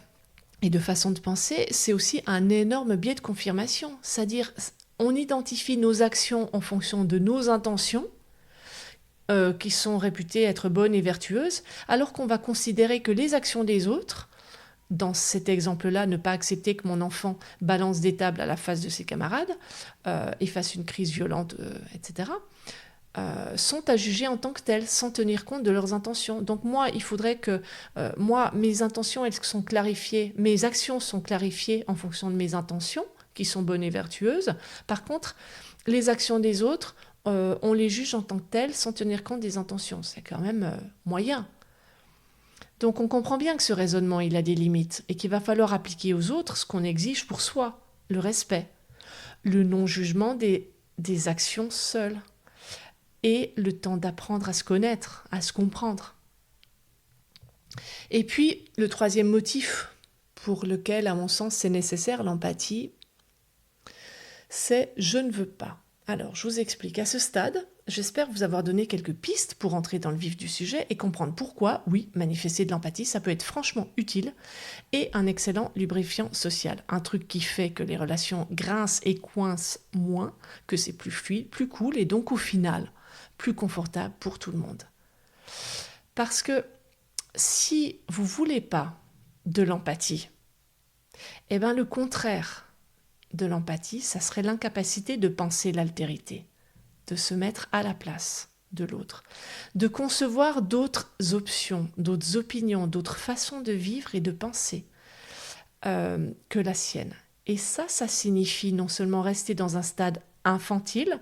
et de façon de penser, c'est aussi un énorme biais de confirmation. C'est-à-dire, on identifie nos actions en fonction de nos intentions, qui sont réputées être bonnes et vertueuses, alors qu'on va considérer que les actions des autres, dans cet exemple-là, ne pas accepter que mon enfant balance des tables à la face de ses camarades et fasse une crise violente, etc., sont à juger en tant que telles, sans tenir compte de leurs intentions. Donc moi, il faudrait que mes intentions, elles sont clarifiées, mes actions sont clarifiées en fonction de mes intentions, qui sont bonnes et vertueuses. Par contre, les actions des autres, on les juge en tant que telles, sans tenir compte des intentions. C'est quand même moyen. Donc on comprend bien que ce raisonnement, il a des limites, et qu'il va falloir appliquer aux autres ce qu'on exige pour soi, le respect, le non-jugement des actions seules, et le temps d'apprendre à se connaître, à se comprendre. Et puis, le troisième motif pour lequel, à mon sens, c'est nécessaire, l'empathie, c'est « je ne veux pas ». Alors, je vous explique. À ce stade, j'espère vous avoir donné quelques pistes pour entrer dans le vif du sujet et comprendre pourquoi, oui, manifester de l'empathie, ça peut être franchement utile et un excellent lubrifiant social. Un truc qui fait que les relations grincent et coincent moins, que c'est plus fluide, plus cool et donc au final, plus confortable pour tout le monde. Parce que si vous ne voulez pas de l'empathie, le contraire de l'empathie, ça serait l'incapacité de penser l'altérité, de se mettre à la place de l'autre, de concevoir d'autres options, d'autres opinions, d'autres façons de vivre et de penser que la sienne. Et ça signifie non seulement rester dans un stade infantile,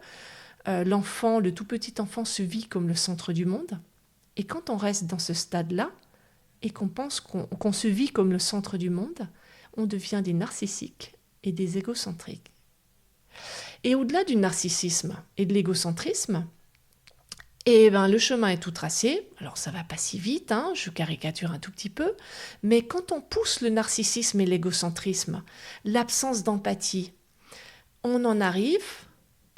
l'enfant, le tout petit enfant se vit comme le centre du monde, et quand on reste dans ce stade-là, et qu'on pense qu'on se vit comme le centre du monde, on devient des narcissiques et des égocentriques. Et au-delà du narcissisme et de l'égocentrisme, le chemin est tout tracé. Alors ça va pas si vite, je caricature un tout petit peu, mais quand on pousse le narcissisme et l'égocentrisme, l'absence d'empathie, on en arrive,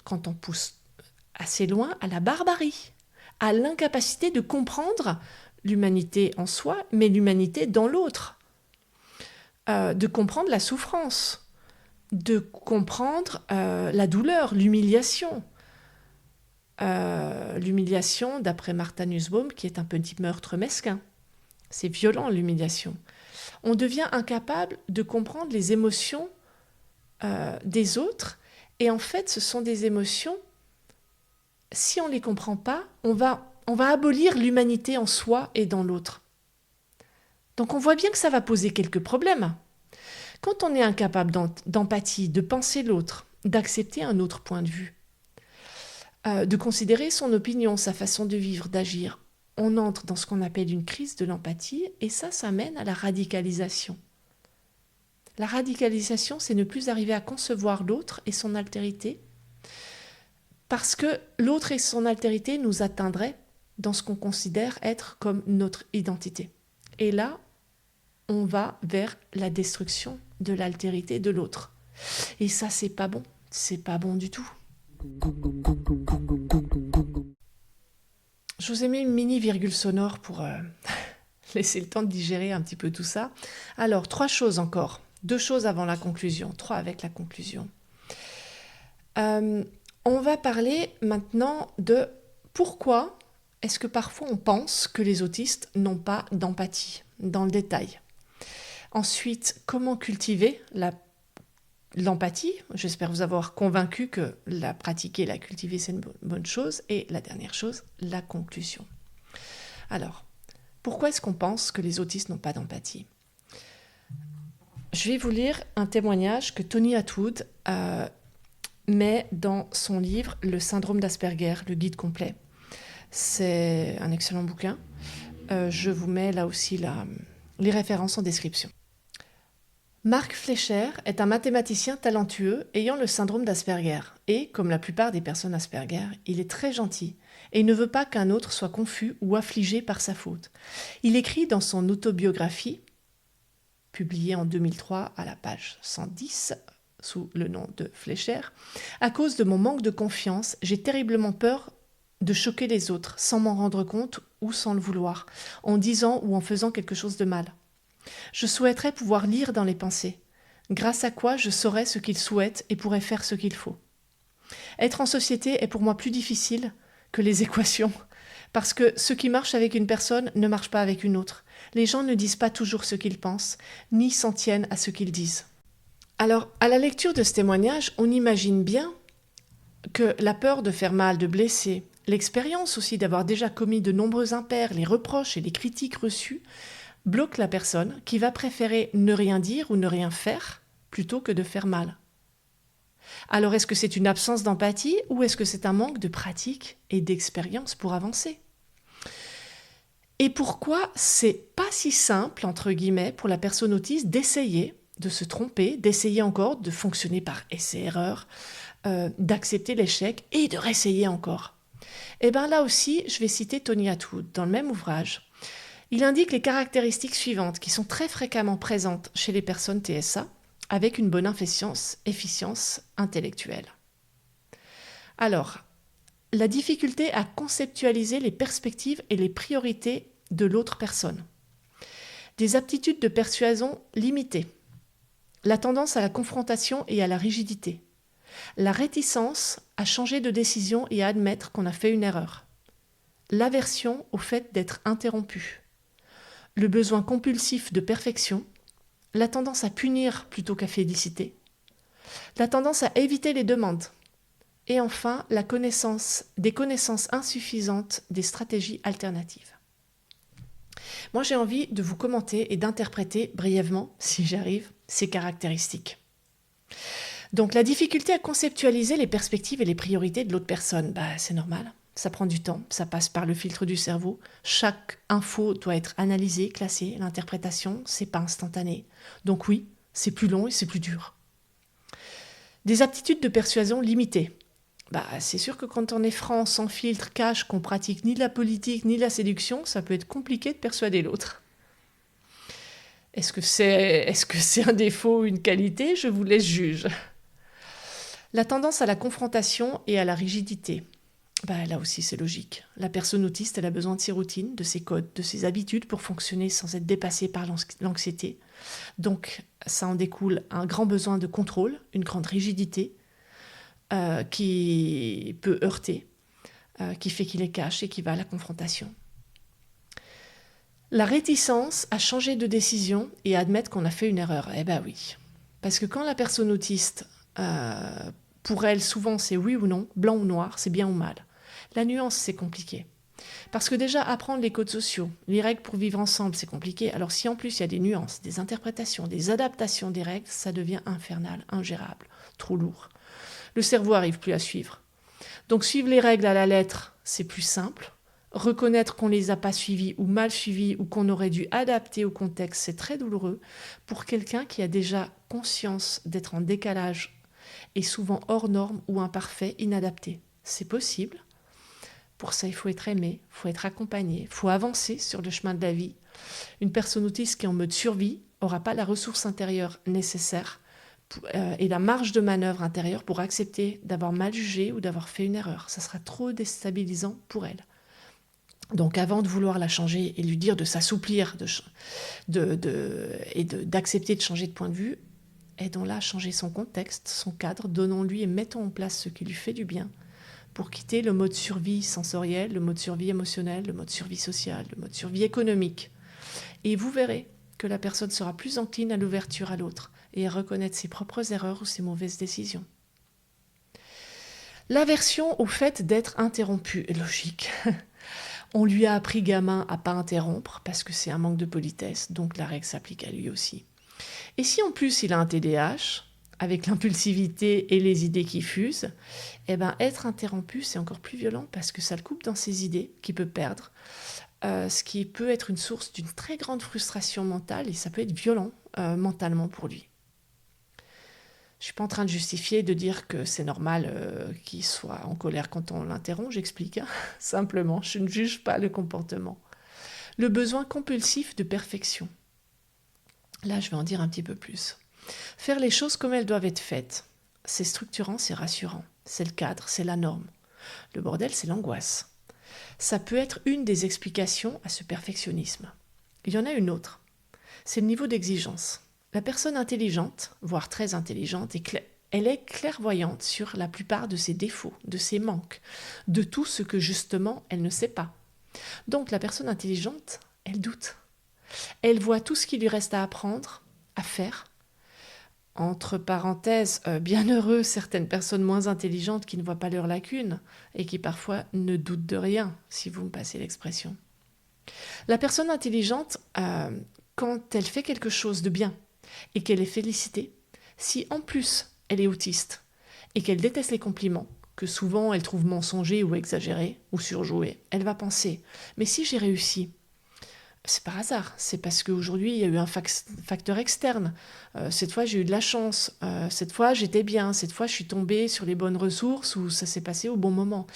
quand on pousse assez loin, à la barbarie, à l'incapacité de comprendre l'humanité en soi, mais l'humanité dans l'autre, de comprendre la souffrance, de comprendre la douleur, l'humiliation. L'humiliation, d'après Martha Nussbaum, qui est un petit meurtre mesquin. C'est violent, l'humiliation. On devient incapable de comprendre les émotions des autres, et en fait, ce sont des émotions, si on ne les comprend pas, on va abolir l'humanité en soi et dans l'autre. Donc on voit bien que ça va poser quelques problèmes. Quand on est incapable d'empathie, de penser l'autre, d'accepter un autre point de vue, de considérer son opinion, sa façon de vivre, d'agir. On entre dans ce qu'on appelle une crise de l'empathie et ça mène à la radicalisation. La radicalisation, c'est ne plus arriver à concevoir l'autre et son altérité, parce que l'autre et son altérité nous atteindraient dans ce qu'on considère être comme notre identité. Et là, on va vers la destruction de l'altérité de l'autre. Et ça, c'est pas bon. C'est pas bon du tout. Je vous ai mis une mini virgule sonore pour laisser le temps de digérer un petit peu tout ça. Alors, 3 choses encore. 2 choses avant la conclusion. 3 avec la conclusion. On va parler maintenant de pourquoi est-ce que parfois on pense que les autistes n'ont pas d'empathie, dans le détail. Ensuite, comment cultiver l'empathie. J'espère vous avoir convaincu que la pratiquer, la cultiver, c'est une bonne chose. Et la dernière chose, la conclusion. Alors, pourquoi est-ce qu'on pense que les autistes n'ont pas d'empathie ? Je vais vous lire un témoignage que Tony Attwood met dans son livre « Le syndrome d'Asperger, le guide complet ». C'est un excellent bouquin. Je vous mets là aussi les références en description. Mark Fleischer est un mathématicien talentueux ayant le syndrome d'Asperger et, comme la plupart des personnes Asperger, il est très gentil et ne veut pas qu'un autre soit confus ou affligé par sa faute. Il écrit dans son autobiographie, publiée en 2003 à la page 110, sous le nom de Fleischer, « À cause de mon manque de confiance, j'ai terriblement peur de choquer les autres sans m'en rendre compte ou sans le vouloir, en disant ou en faisant quelque chose de mal. Je souhaiterais pouvoir lire dans les pensées, grâce à quoi je saurais ce qu'ils souhaitent et pourrais faire ce qu'il faut. Être en société est pour moi plus difficile que les équations, parce que ce qui marche avec une personne ne marche pas avec une autre. Les gens ne disent pas toujours ce qu'ils pensent, ni s'en tiennent à ce qu'ils disent. » Alors, à la lecture de ce témoignage, on imagine bien que la peur de faire mal, de blesser, l'expérience aussi d'avoir déjà commis de nombreux impairs, les reproches et les critiques reçues, bloque la personne qui va préférer ne rien dire ou ne rien faire plutôt que de faire mal. Alors est-ce que c'est une absence d'empathie ou est-ce que c'est un manque de pratique et d'expérience pour avancer ? Et pourquoi c'est pas si simple, entre guillemets, pour la personne autiste d'essayer de se tromper, d'essayer encore de fonctionner par essai-erreur, d'accepter l'échec et de réessayer encore ? Et bien là aussi, je vais citer Tony Attwood dans le même ouvrage. Il indique les caractéristiques suivantes qui sont très fréquemment présentes chez les personnes TSA avec une bonne efficience intellectuelle. Alors, la difficulté à conceptualiser les perspectives et les priorités de l'autre personne. Des aptitudes de persuasion limitées. La tendance à la confrontation et à la rigidité. La réticence à changer de décision et à admettre qu'on a fait une erreur. L'aversion au fait d'être interrompu. Le besoin compulsif de perfection, la tendance à punir plutôt qu'à féliciter, la tendance à éviter les demandes, et enfin des connaissances insuffisantes des stratégies alternatives. Moi, j'ai envie de vous commenter et d'interpréter brièvement, si j'arrive, ces caractéristiques. Donc, la difficulté à conceptualiser les perspectives et les priorités de l'autre personne, c'est normal. Ça prend du temps, ça passe par le filtre du cerveau. Chaque info doit être analysée, classée. L'interprétation, c'est pas instantané. Donc oui, c'est plus long et c'est plus dur. Des aptitudes de persuasion limitées. C'est sûr que quand on est franc, sans filtre, cash, qu'on pratique ni la politique ni la séduction, ça peut être compliqué de persuader l'autre. Est-ce que c'est un défaut ou une qualité ? Je vous laisse juger. La tendance à la confrontation et à la rigidité. Là aussi, c'est logique. La personne autiste, elle a besoin de ses routines, de ses codes, de ses habitudes pour fonctionner sans être dépassée par l'anxiété. Donc, ça en découle un grand besoin de contrôle, une grande rigidité qui peut heurter, qui fait qu'il est cash et qui va à la confrontation. La réticence à changer de décision et à admettre qu'on a fait une erreur. Oui. Parce que quand la personne autiste, pour elle, souvent, c'est oui ou non, blanc ou noir, c'est bien ou mal. La nuance, c'est compliqué. Parce que déjà, apprendre les codes sociaux, les règles pour vivre ensemble, c'est compliqué. Alors si en plus il y a des nuances, des interprétations, des adaptations des règles, ça devient infernal, ingérable, trop lourd. Le cerveau n'arrive plus à suivre. Donc suivre les règles à la lettre, c'est plus simple. Reconnaître qu'on ne les a pas suivies ou mal suivies ou qu'on aurait dû adapter au contexte, c'est très douloureux pour quelqu'un qui a déjà conscience d'être en décalage et souvent hors norme ou imparfait, inadapté. C'est possible. Pour ça, il faut être aimé, il faut être accompagné, il faut avancer sur le chemin de la vie. Une personne autiste qui est en mode survie n'aura pas la ressource intérieure nécessaire et la marge de manœuvre intérieure pour accepter d'avoir mal jugé ou d'avoir fait une erreur. Ça sera trop déstabilisant pour elle. Donc avant de vouloir la changer et lui dire de s'assouplir et d'accepter de changer de point de vue, aidons-la à changer son contexte, son cadre, donnons-lui et mettons en place ce qui lui fait du bien pour quitter le mode survie sensoriel, le mode survie émotionnel, le mode survie social, le mode survie économique. Et vous verrez que la personne sera plus encline à l'ouverture à l'autre et à reconnaître ses propres erreurs ou ses mauvaises décisions. L'aversion au fait d'être interrompu est logique. On lui a appris gamin à pas interrompre parce que c'est un manque de politesse, donc la règle s'applique à lui aussi. Et si en plus il a un TDAH, avec l'impulsivité et les idées qui fusent, être interrompu c'est encore plus violent parce que ça le coupe dans ses idées qu'il peut perdre, ce qui peut être une source d'une très grande frustration mentale et ça peut être violent mentalement pour lui. Je ne suis pas en train de justifier, de dire que c'est normal qu'il soit en colère quand on l'interrompt, j'explique. Simplement, je ne juge pas le comportement. Le besoin compulsif de perfection. Là, je vais en dire un petit peu plus. Faire les choses comme elles doivent être faites. C'est structurant, c'est rassurant. C'est le cadre, c'est la norme. Le bordel, c'est l'angoisse. Ça peut être une des explications à ce perfectionnisme. Il y en a une autre. C'est le niveau d'exigence. La personne intelligente, voire très intelligente, elle est clairvoyante sur la plupart de ses défauts, de ses manques, de tout ce que justement elle ne sait pas. Donc la personne intelligente, elle doute. Elle voit tout ce qui lui reste à apprendre, à faire. Entre parenthèses, bien heureux certaines personnes moins intelligentes qui ne voient pas leurs lacunes et qui parfois ne doutent de rien, si vous me passez l'expression. La personne intelligente, quand elle fait quelque chose de bien, et qu'elle est félicitée, si en plus elle est autiste et qu'elle déteste les compliments, que souvent elle trouve mensongers ou exagérés ou surjoués, elle va penser « mais si j'ai réussi », c'est par hasard, c'est parce qu'aujourd'hui il y a eu un facteur externe, cette fois j'ai eu de la chance, cette fois j'étais bien, cette fois je suis tombée sur les bonnes ressources ou ça s'est passé au bon moment.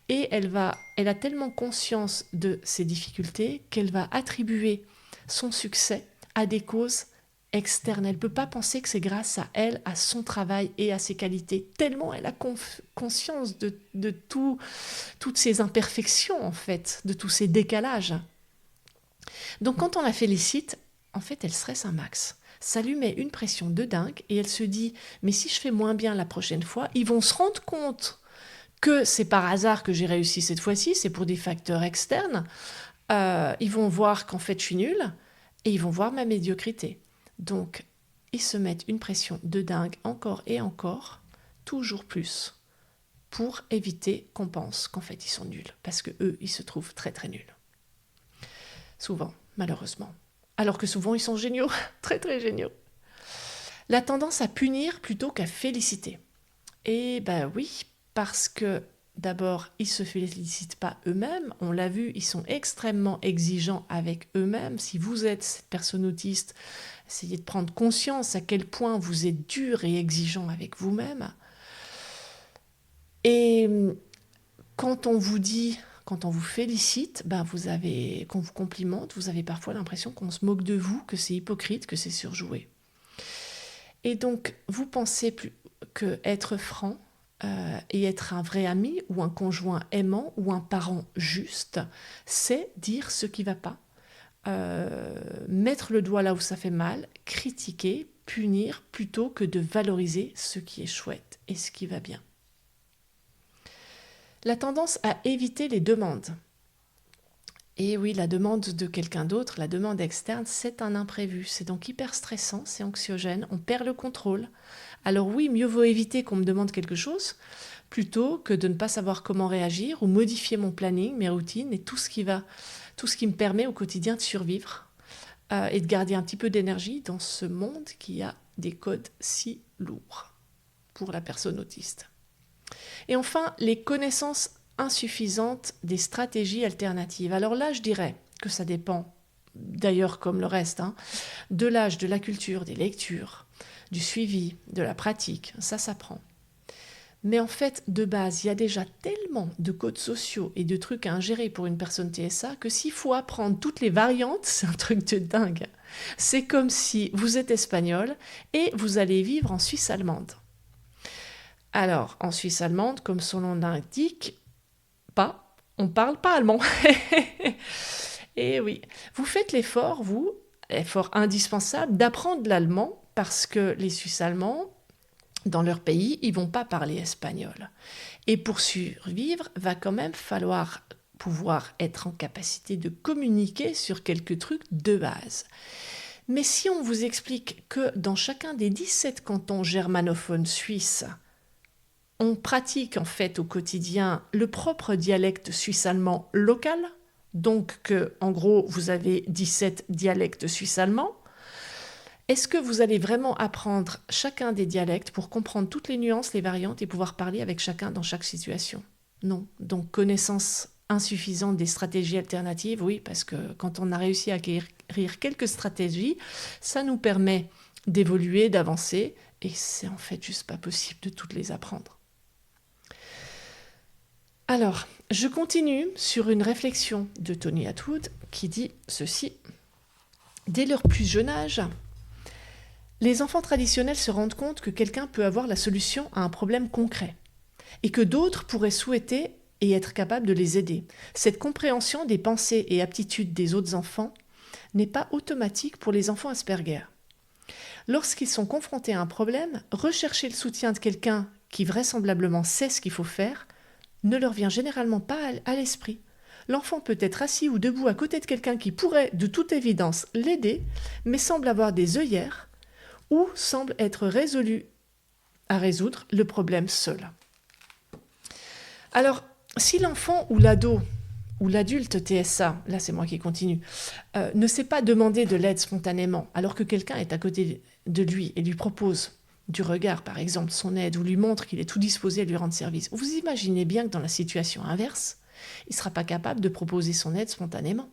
Et elle a tellement conscience de ses difficultés qu'elle va attribuer son succès à des causes externe. Elle ne peut pas penser que c'est grâce à elle, à son travail et à ses qualités, tellement elle a conscience de toutes ces imperfections, en fait, de tous ces décalages. Donc quand on la félicite, en fait, elle stresse un max. Ça lui met une pression de dingue et elle se dit « mais si je fais moins bien la prochaine fois, ils vont se rendre compte que c'est par hasard que j'ai réussi cette fois-ci, c'est pour des facteurs externes. Ils vont voir qu'en fait, je suis nulle et ils vont voir ma médiocrité. » Donc, ils se mettent une pression de dingue encore et encore, toujours plus, pour éviter qu'on pense qu'en fait ils sont nuls, parce que eux, ils se trouvent très très nuls. Souvent, malheureusement. Alors que souvent, ils sont géniaux, très très géniaux. La tendance à punir plutôt qu'à féliciter. Et oui, parce que d'abord, ils ne se félicitent pas eux-mêmes. On l'a vu, ils sont extrêmement exigeants avec eux-mêmes. Si vous êtes cette personne autiste, essayez de prendre conscience à quel point vous êtes dur et exigeant avec vous-même. Et quand on vous dit, quand on vous félicite, qu'on vous complimente, vous avez parfois l'impression qu'on se moque de vous, que c'est hypocrite, que c'est surjoué. Et donc, vous pensez plus que être franc et être un vrai ami ou un conjoint aimant ou un parent juste, c'est dire ce qui ne va pas. Mettre le doigt là où ça fait mal, critiquer, punir, plutôt que de valoriser ce qui est chouette et ce qui va bien. La tendance à éviter les demandes. Et oui, la demande de quelqu'un d'autre, la demande externe, c'est un imprévu. C'est donc hyper stressant, c'est anxiogène, on perd le contrôle. Alors oui, mieux vaut éviter qu'on me demande quelque chose, plutôt que de ne pas savoir comment réagir ou modifier mon planning, mes routines et tout ce qui me permet au quotidien de survivre et de garder un petit peu d'énergie dans ce monde qui a des codes si lourds pour la personne autiste. Et enfin, les connaissances insuffisantes des stratégies alternatives. Alors là, je dirais que ça dépend, d'ailleurs comme le reste, de l'âge, de la culture, des lectures, du suivi, de la pratique. Ça s'apprend. Mais en fait, de base, il y a déjà tellement de codes sociaux et de trucs à ingérer pour une personne TSA que s'il faut apprendre toutes les variantes, c'est un truc de dingue. C'est comme si vous êtes espagnol et vous allez vivre en Suisse allemande. Alors, en Suisse allemande, comme son nom l'indique, on ne parle pas allemand. Et oui, vous faites l'effort, effort indispensable, d'apprendre l'allemand parce que les Suisses allemands, dans leur pays, ils ne vont pas parler espagnol. Et pour survivre, va quand même falloir pouvoir être en capacité de communiquer sur quelques trucs de base. Mais si on vous explique que dans chacun des 17 cantons germanophones suisses, on pratique en fait au quotidien le propre dialecte suisse-allemand local, donc que en gros vous avez 17 dialectes suisse-allemands, est-ce que vous allez vraiment apprendre chacun des dialectes pour comprendre toutes les nuances, les variantes et pouvoir parler avec chacun dans chaque situation? Non. Donc connaissance insuffisante des stratégies alternatives, oui, parce que quand on a réussi à acquérir quelques stratégies, ça nous permet d'évoluer, d'avancer, et c'est en fait juste pas possible de toutes les apprendre. Alors, je continue sur une réflexion de Tony Attwood qui dit ceci. Dès leur plus jeune âge, les enfants traditionnels se rendent compte que quelqu'un peut avoir la solution à un problème concret et que d'autres pourraient souhaiter et être capables de les aider. Cette compréhension des pensées et aptitudes des autres enfants n'est pas automatique pour les enfants Asperger. Lorsqu'ils sont confrontés à un problème, rechercher le soutien de quelqu'un qui vraisemblablement sait ce qu'il faut faire ne leur vient généralement pas à l'esprit. L'enfant peut être assis ou debout à côté de quelqu'un qui pourrait, de toute évidence, l'aider, mais semble avoir des œillères ou semble être résolu à résoudre le problème seul. Alors, si l'enfant ou l'ado ou l'adulte TSA, là c'est moi qui continue, ne sait pas demander de l'aide spontanément, alors que quelqu'un est à côté de lui et lui propose du regard, par exemple, son aide, ou lui montre qu'il est tout disposé à lui rendre service, vous imaginez bien que dans la situation inverse, il ne sera pas capable de proposer son aide spontanément.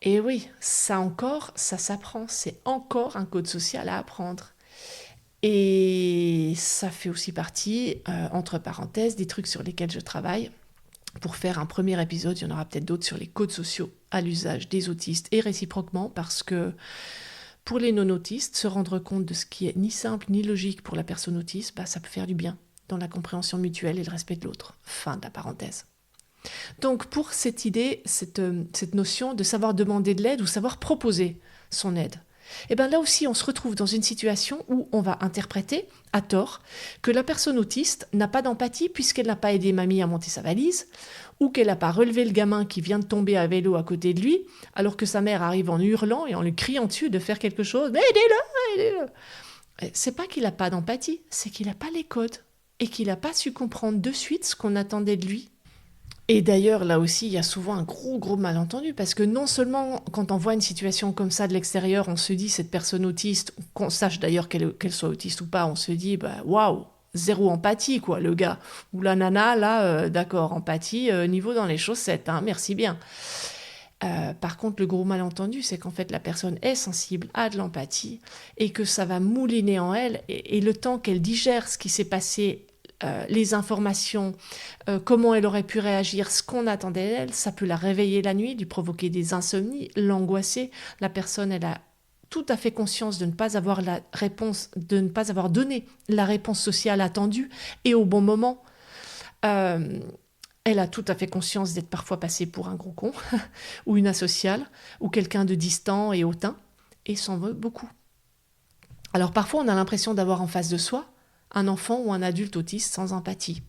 Et oui, ça s'apprend, c'est encore un code social à apprendre. Et ça fait aussi partie, entre parenthèses, des trucs sur lesquels je travaille. Pour faire un premier épisode, il y en aura peut-être d'autres sur les codes sociaux à l'usage des autistes et réciproquement, parce que pour les non-autistes, se rendre compte de ce qui est ni simple ni logique pour la personne autiste, ça peut faire du bien dans la compréhension mutuelle et le respect de l'autre. Fin de la parenthèse. Donc pour cette idée, cette notion de savoir demander de l'aide ou savoir proposer son aide, et bien là aussi on se retrouve dans une situation où on va interpréter, à tort, que la personne autiste n'a pas d'empathie puisqu'elle n'a pas aidé mamie à monter sa valise, ou qu'elle n'a pas relevé le gamin qui vient de tomber à vélo à côté de lui, alors que sa mère arrive en hurlant et en lui criant dessus de faire quelque chose. Mais aidez-le. C'est pas qu'il n'a pas d'empathie, c'est qu'il n'a pas les codes et qu'il n'a pas su comprendre de suite ce qu'on attendait de lui. Et d'ailleurs, là aussi, il y a souvent un gros malentendu, parce que non seulement, quand on voit une situation comme ça de l'extérieur, on se dit, cette personne autiste, qu'on sache d'ailleurs qu'elle soit autiste ou pas, on se dit, waouh, zéro empathie, quoi, le gars. Ou la nana, là, d'accord, empathie, niveau dans les chaussettes, merci bien. Par contre, le gros malentendu, c'est qu'en fait, la personne est sensible, a de l'empathie, et que ça va mouliner en elle, et le temps qu'elle digère ce qui s'est passé, les informations, comment elle aurait pu réagir, ce qu'on attendait d'elle, ça peut la réveiller la nuit, lui provoquer des insomnies, l'angoisser. La personne, elle a tout à fait conscience de ne pas avoir la réponse, de ne pas avoir donné la réponse sociale attendue et au bon moment. Elle a tout à fait conscience d'être parfois passée pour un gros con ou une asociale ou quelqu'un de distant et hautain, et s'en veut beaucoup. Alors parfois, on a l'impression d'avoir en face de soi un enfant ou un adulte autiste sans empathie.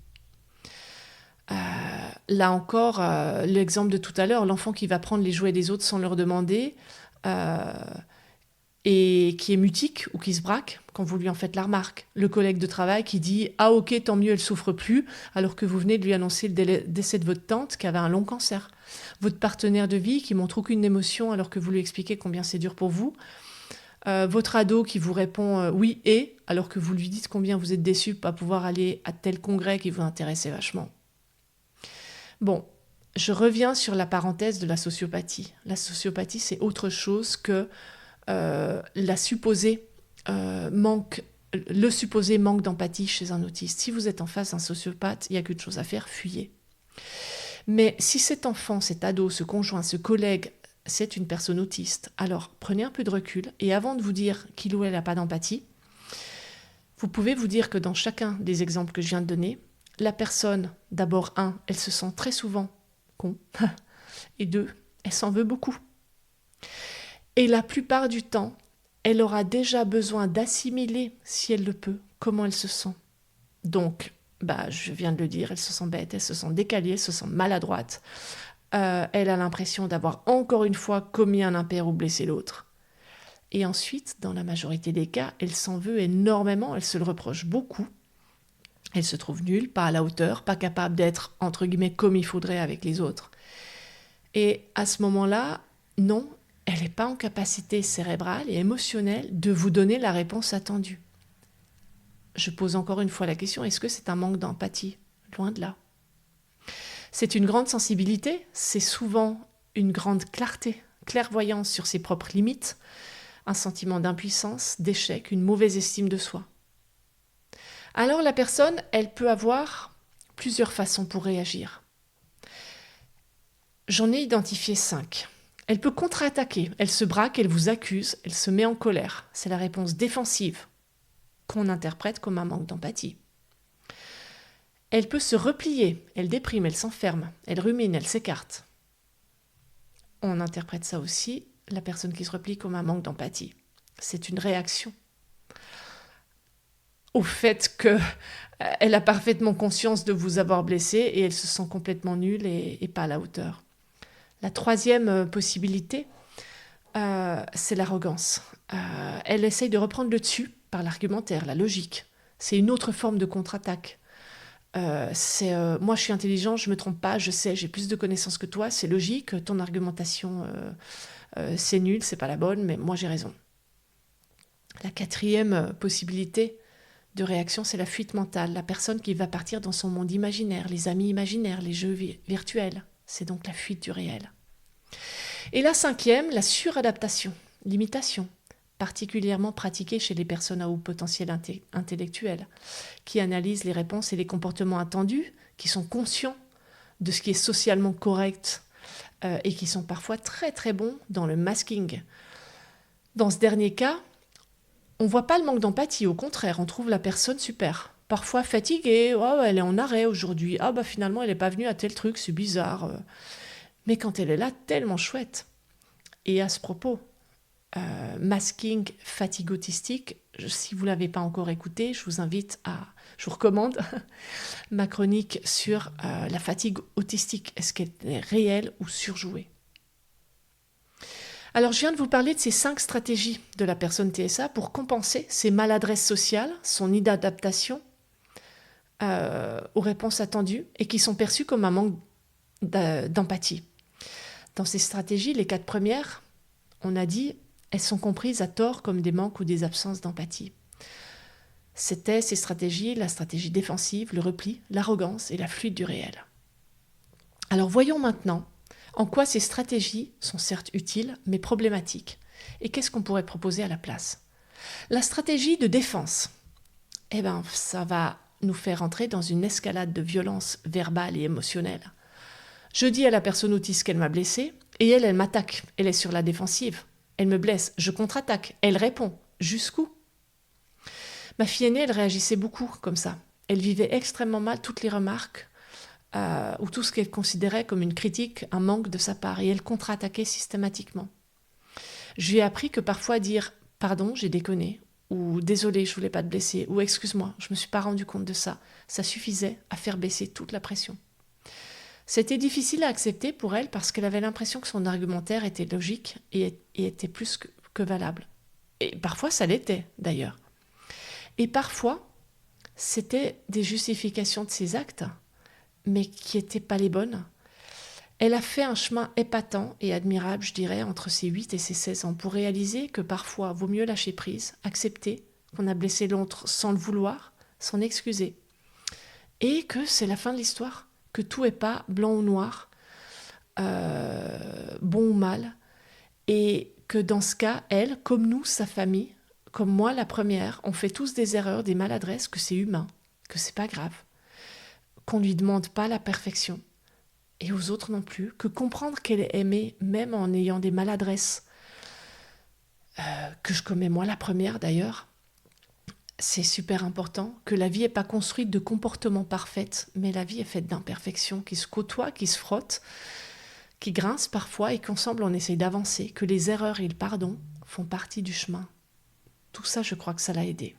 Là encore, l'exemple de tout à l'heure, l'enfant qui va prendre les jouets des autres sans leur demander et qui est mutique ou qui se braque quand vous lui en faites la remarque. Le collègue de travail qui dit « Ah ok, tant mieux, elle souffre plus », alors que vous venez de lui annoncer le décès de votre tante qui avait un long cancer. Votre partenaire de vie qui montre aucune émotion alors que vous lui expliquez combien c'est dur pour vous. Votre ado qui vous répond oui et, alors que vous lui dites combien vous êtes déçu de ne pas pouvoir aller à tel congrès qui vous intéressait vachement. Bon, je reviens sur la parenthèse de la sociopathie. La sociopathie, c'est autre chose que le supposé manque d'empathie chez un autiste. Si vous êtes en face d'un sociopathe, il n'y a qu'une chose à faire, fuyez. Mais si cet enfant, cet ado, ce conjoint, ce collègue, c'est une personne autiste, alors prenez un peu de recul et avant de vous dire qu'il ou elle n'a pas d'empathie, vous pouvez vous dire que dans chacun des exemples que je viens de donner, la personne, d'abord, elle se sent très souvent con, et 2, elle s'en veut beaucoup. Et la plupart du temps, elle aura déjà besoin d'assimiler, si elle le peut, comment elle se sent. Donc, je viens de le dire, elle se sent bête, elle se sent décalée, elle se sent maladroite. Elle a l'impression d'avoir encore une fois commis un impair ou blessé l'autre. Et ensuite, dans la majorité des cas, elle s'en veut énormément, elle se le reproche beaucoup. Elle se trouve nulle, pas à la hauteur, pas capable d'être, entre guillemets, comme il faudrait avec les autres. Et à ce moment-là, non, elle n'est pas en capacité cérébrale et émotionnelle de vous donner la réponse attendue. Je pose encore une fois la question, est-ce que c'est un manque d'empathie ? Loin de là. C'est une grande sensibilité, c'est souvent une grande clarté, clairvoyance sur ses propres limites, un sentiment d'impuissance, d'échec, une mauvaise estime de soi. Alors la personne, elle peut avoir plusieurs façons pour réagir. J'en ai identifié 5. Elle peut contre-attaquer, elle se braque, elle vous accuse, elle se met en colère. C'est la réponse défensive qu'on interprète comme un manque d'empathie. Elle peut se replier, elle déprime, elle s'enferme, elle rumine, elle s'écarte. On interprète ça aussi, la personne qui se replie, comme un manque d'empathie. C'est une réaction au fait qu'elle a parfaitement conscience de vous avoir blessé et elle se sent complètement nulle et pas à la hauteur. La troisième possibilité, c'est l'arrogance. Elle essaye de reprendre le dessus par l'argumentaire, la logique. C'est une autre forme de contre-attaque. Moi je suis intelligent, je me trompe pas, je sais, j'ai plus de connaissances que toi, c'est logique, ton argumentation c'est nul, c'est pas la bonne, mais moi j'ai raison. La quatrième possibilité de réaction, c'est la fuite mentale, la personne qui va partir dans son monde imaginaire, les amis imaginaires, les jeux virtuels, c'est donc la fuite du réel. Et la cinquième, la suradaptation, l'imitation, particulièrement pratiquée chez les personnes à haut potentiel intellectuel, qui analysent les réponses et les comportements attendus, qui sont conscients de ce qui est socialement correct et qui sont parfois très très bons dans le masking. Dans ce dernier cas, on ne voit pas le manque d'empathie, au contraire, on trouve la personne super. Parfois fatiguée, oh, elle est en arrêt aujourd'hui, finalement elle n'est pas venue à tel truc, c'est bizarre. Mais quand elle est là, tellement chouette. Et à ce propos, masking, fatigue autistique, si vous ne l'avez pas encore écouté, je vous recommande ma chronique sur la fatigue autistique. Est-ce qu'elle est réelle ou surjouée ? Alors je viens de vous parler de ces 5 stratégies de la personne TSA pour compenser ses maladresses sociales, son inadaptation aux réponses attendues et qui sont perçues comme un manque d'empathie. Dans ces stratégies, les 4 premières, on a dit, elles sont comprises à tort comme des manques ou des absences d'empathie. C'était ces stratégies, la stratégie défensive, le repli, l'arrogance et la fuite du réel. Alors voyons maintenant en quoi ces stratégies sont certes utiles, mais problématiques. Et qu'est-ce qu'on pourrait proposer à la place ? La stratégie de défense, ça va nous faire entrer dans une escalade de violence verbale et émotionnelle. Je dis à la personne autiste qu'elle m'a blessée, et elle m'attaque. Elle est sur la défensive. Elle me blesse, je contre-attaque. Elle répond. Jusqu'où ? Ma fille aînée, elle réagissait beaucoup comme ça. Elle vivait extrêmement mal toutes les remarques ou tout ce qu'elle considérait comme une critique, un manque de sa part, et elle contre-attaquait systématiquement. Je lui ai appris que parfois dire « pardon, j'ai déconné » ou « désolé, je voulais pas te blesser » ou « excuse-moi, je me suis pas rendu compte de ça », ça suffisait à faire baisser toute la pression. C'était difficile à accepter pour elle parce qu'elle avait l'impression que son argumentaire était logique et était plus que valable. Et parfois, ça l'était d'ailleurs. Et parfois, c'était des justifications de ses actes, mais qui n'étaient pas les bonnes. Elle a fait un chemin épatant et admirable, je dirais, entre ses 8 et ses 16 ans, pour réaliser que parfois, vaut mieux lâcher prise, accepter qu'on a blessé l'autre sans le vouloir, s'en excuser. Et que c'est la fin de l'histoire, que tout n'est pas blanc ou noir, bon ou mal, et que dans ce cas, elle, comme nous, sa famille, comme moi la première, on fait tous des erreurs, des maladresses, que c'est humain, que c'est pas grave, qu'on lui demande pas la perfection, et aux autres non plus, que comprendre qu'elle est aimée, même en ayant des maladresses, que je commets moi la première d'ailleurs, c'est super important, que la vie n'est pas construite de comportements parfaits, mais la vie est faite d'imperfections qui se côtoient, qui se frottent, qui grincent parfois et qu'ensemble on essaye d'avancer, que les erreurs et le pardon font partie du chemin. Tout ça, je crois que ça l'a aidé.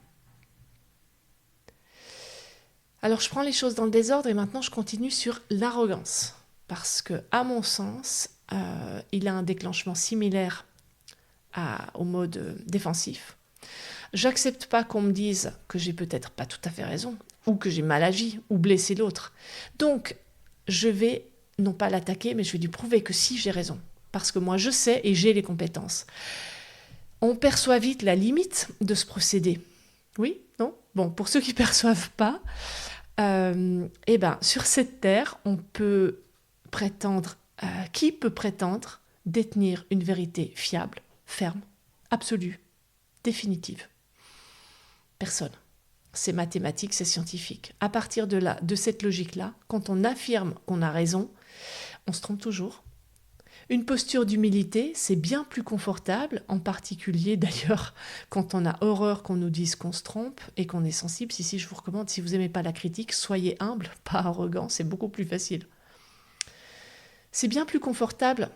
Alors je prends les choses dans le désordre et maintenant je continue sur l'arrogance. Parce que, à mon sens, il a un déclenchement similaire au mode défensif. J'accepte pas qu'on me dise que j'ai peut-être pas tout à fait raison, ou que j'ai mal agi, ou blessé l'autre. Donc, je vais non pas l'attaquer, mais je vais lui prouver que si j'ai raison. Parce que moi, je sais et j'ai les compétences. On perçoit vite la limite de ce procédé. Oui? Non? Bon, pour ceux qui ne perçoivent pas, sur cette terre, on peut prétendre, qui peut prétendre détenir une vérité fiable, ferme, absolue, définitive? Personne. C'est mathématique, c'est scientifique. À partir de là, de cette logique-là, quand on affirme qu'on a raison, on se trompe toujours. Une posture d'humilité, c'est bien plus confortable, en particulier d'ailleurs quand on a horreur qu'on nous dise qu'on se trompe et qu'on est sensible. Si, je vous recommande, si vous n'aimez pas la critique, soyez humble, pas arrogant, c'est beaucoup plus facile. C'est bien plus confortable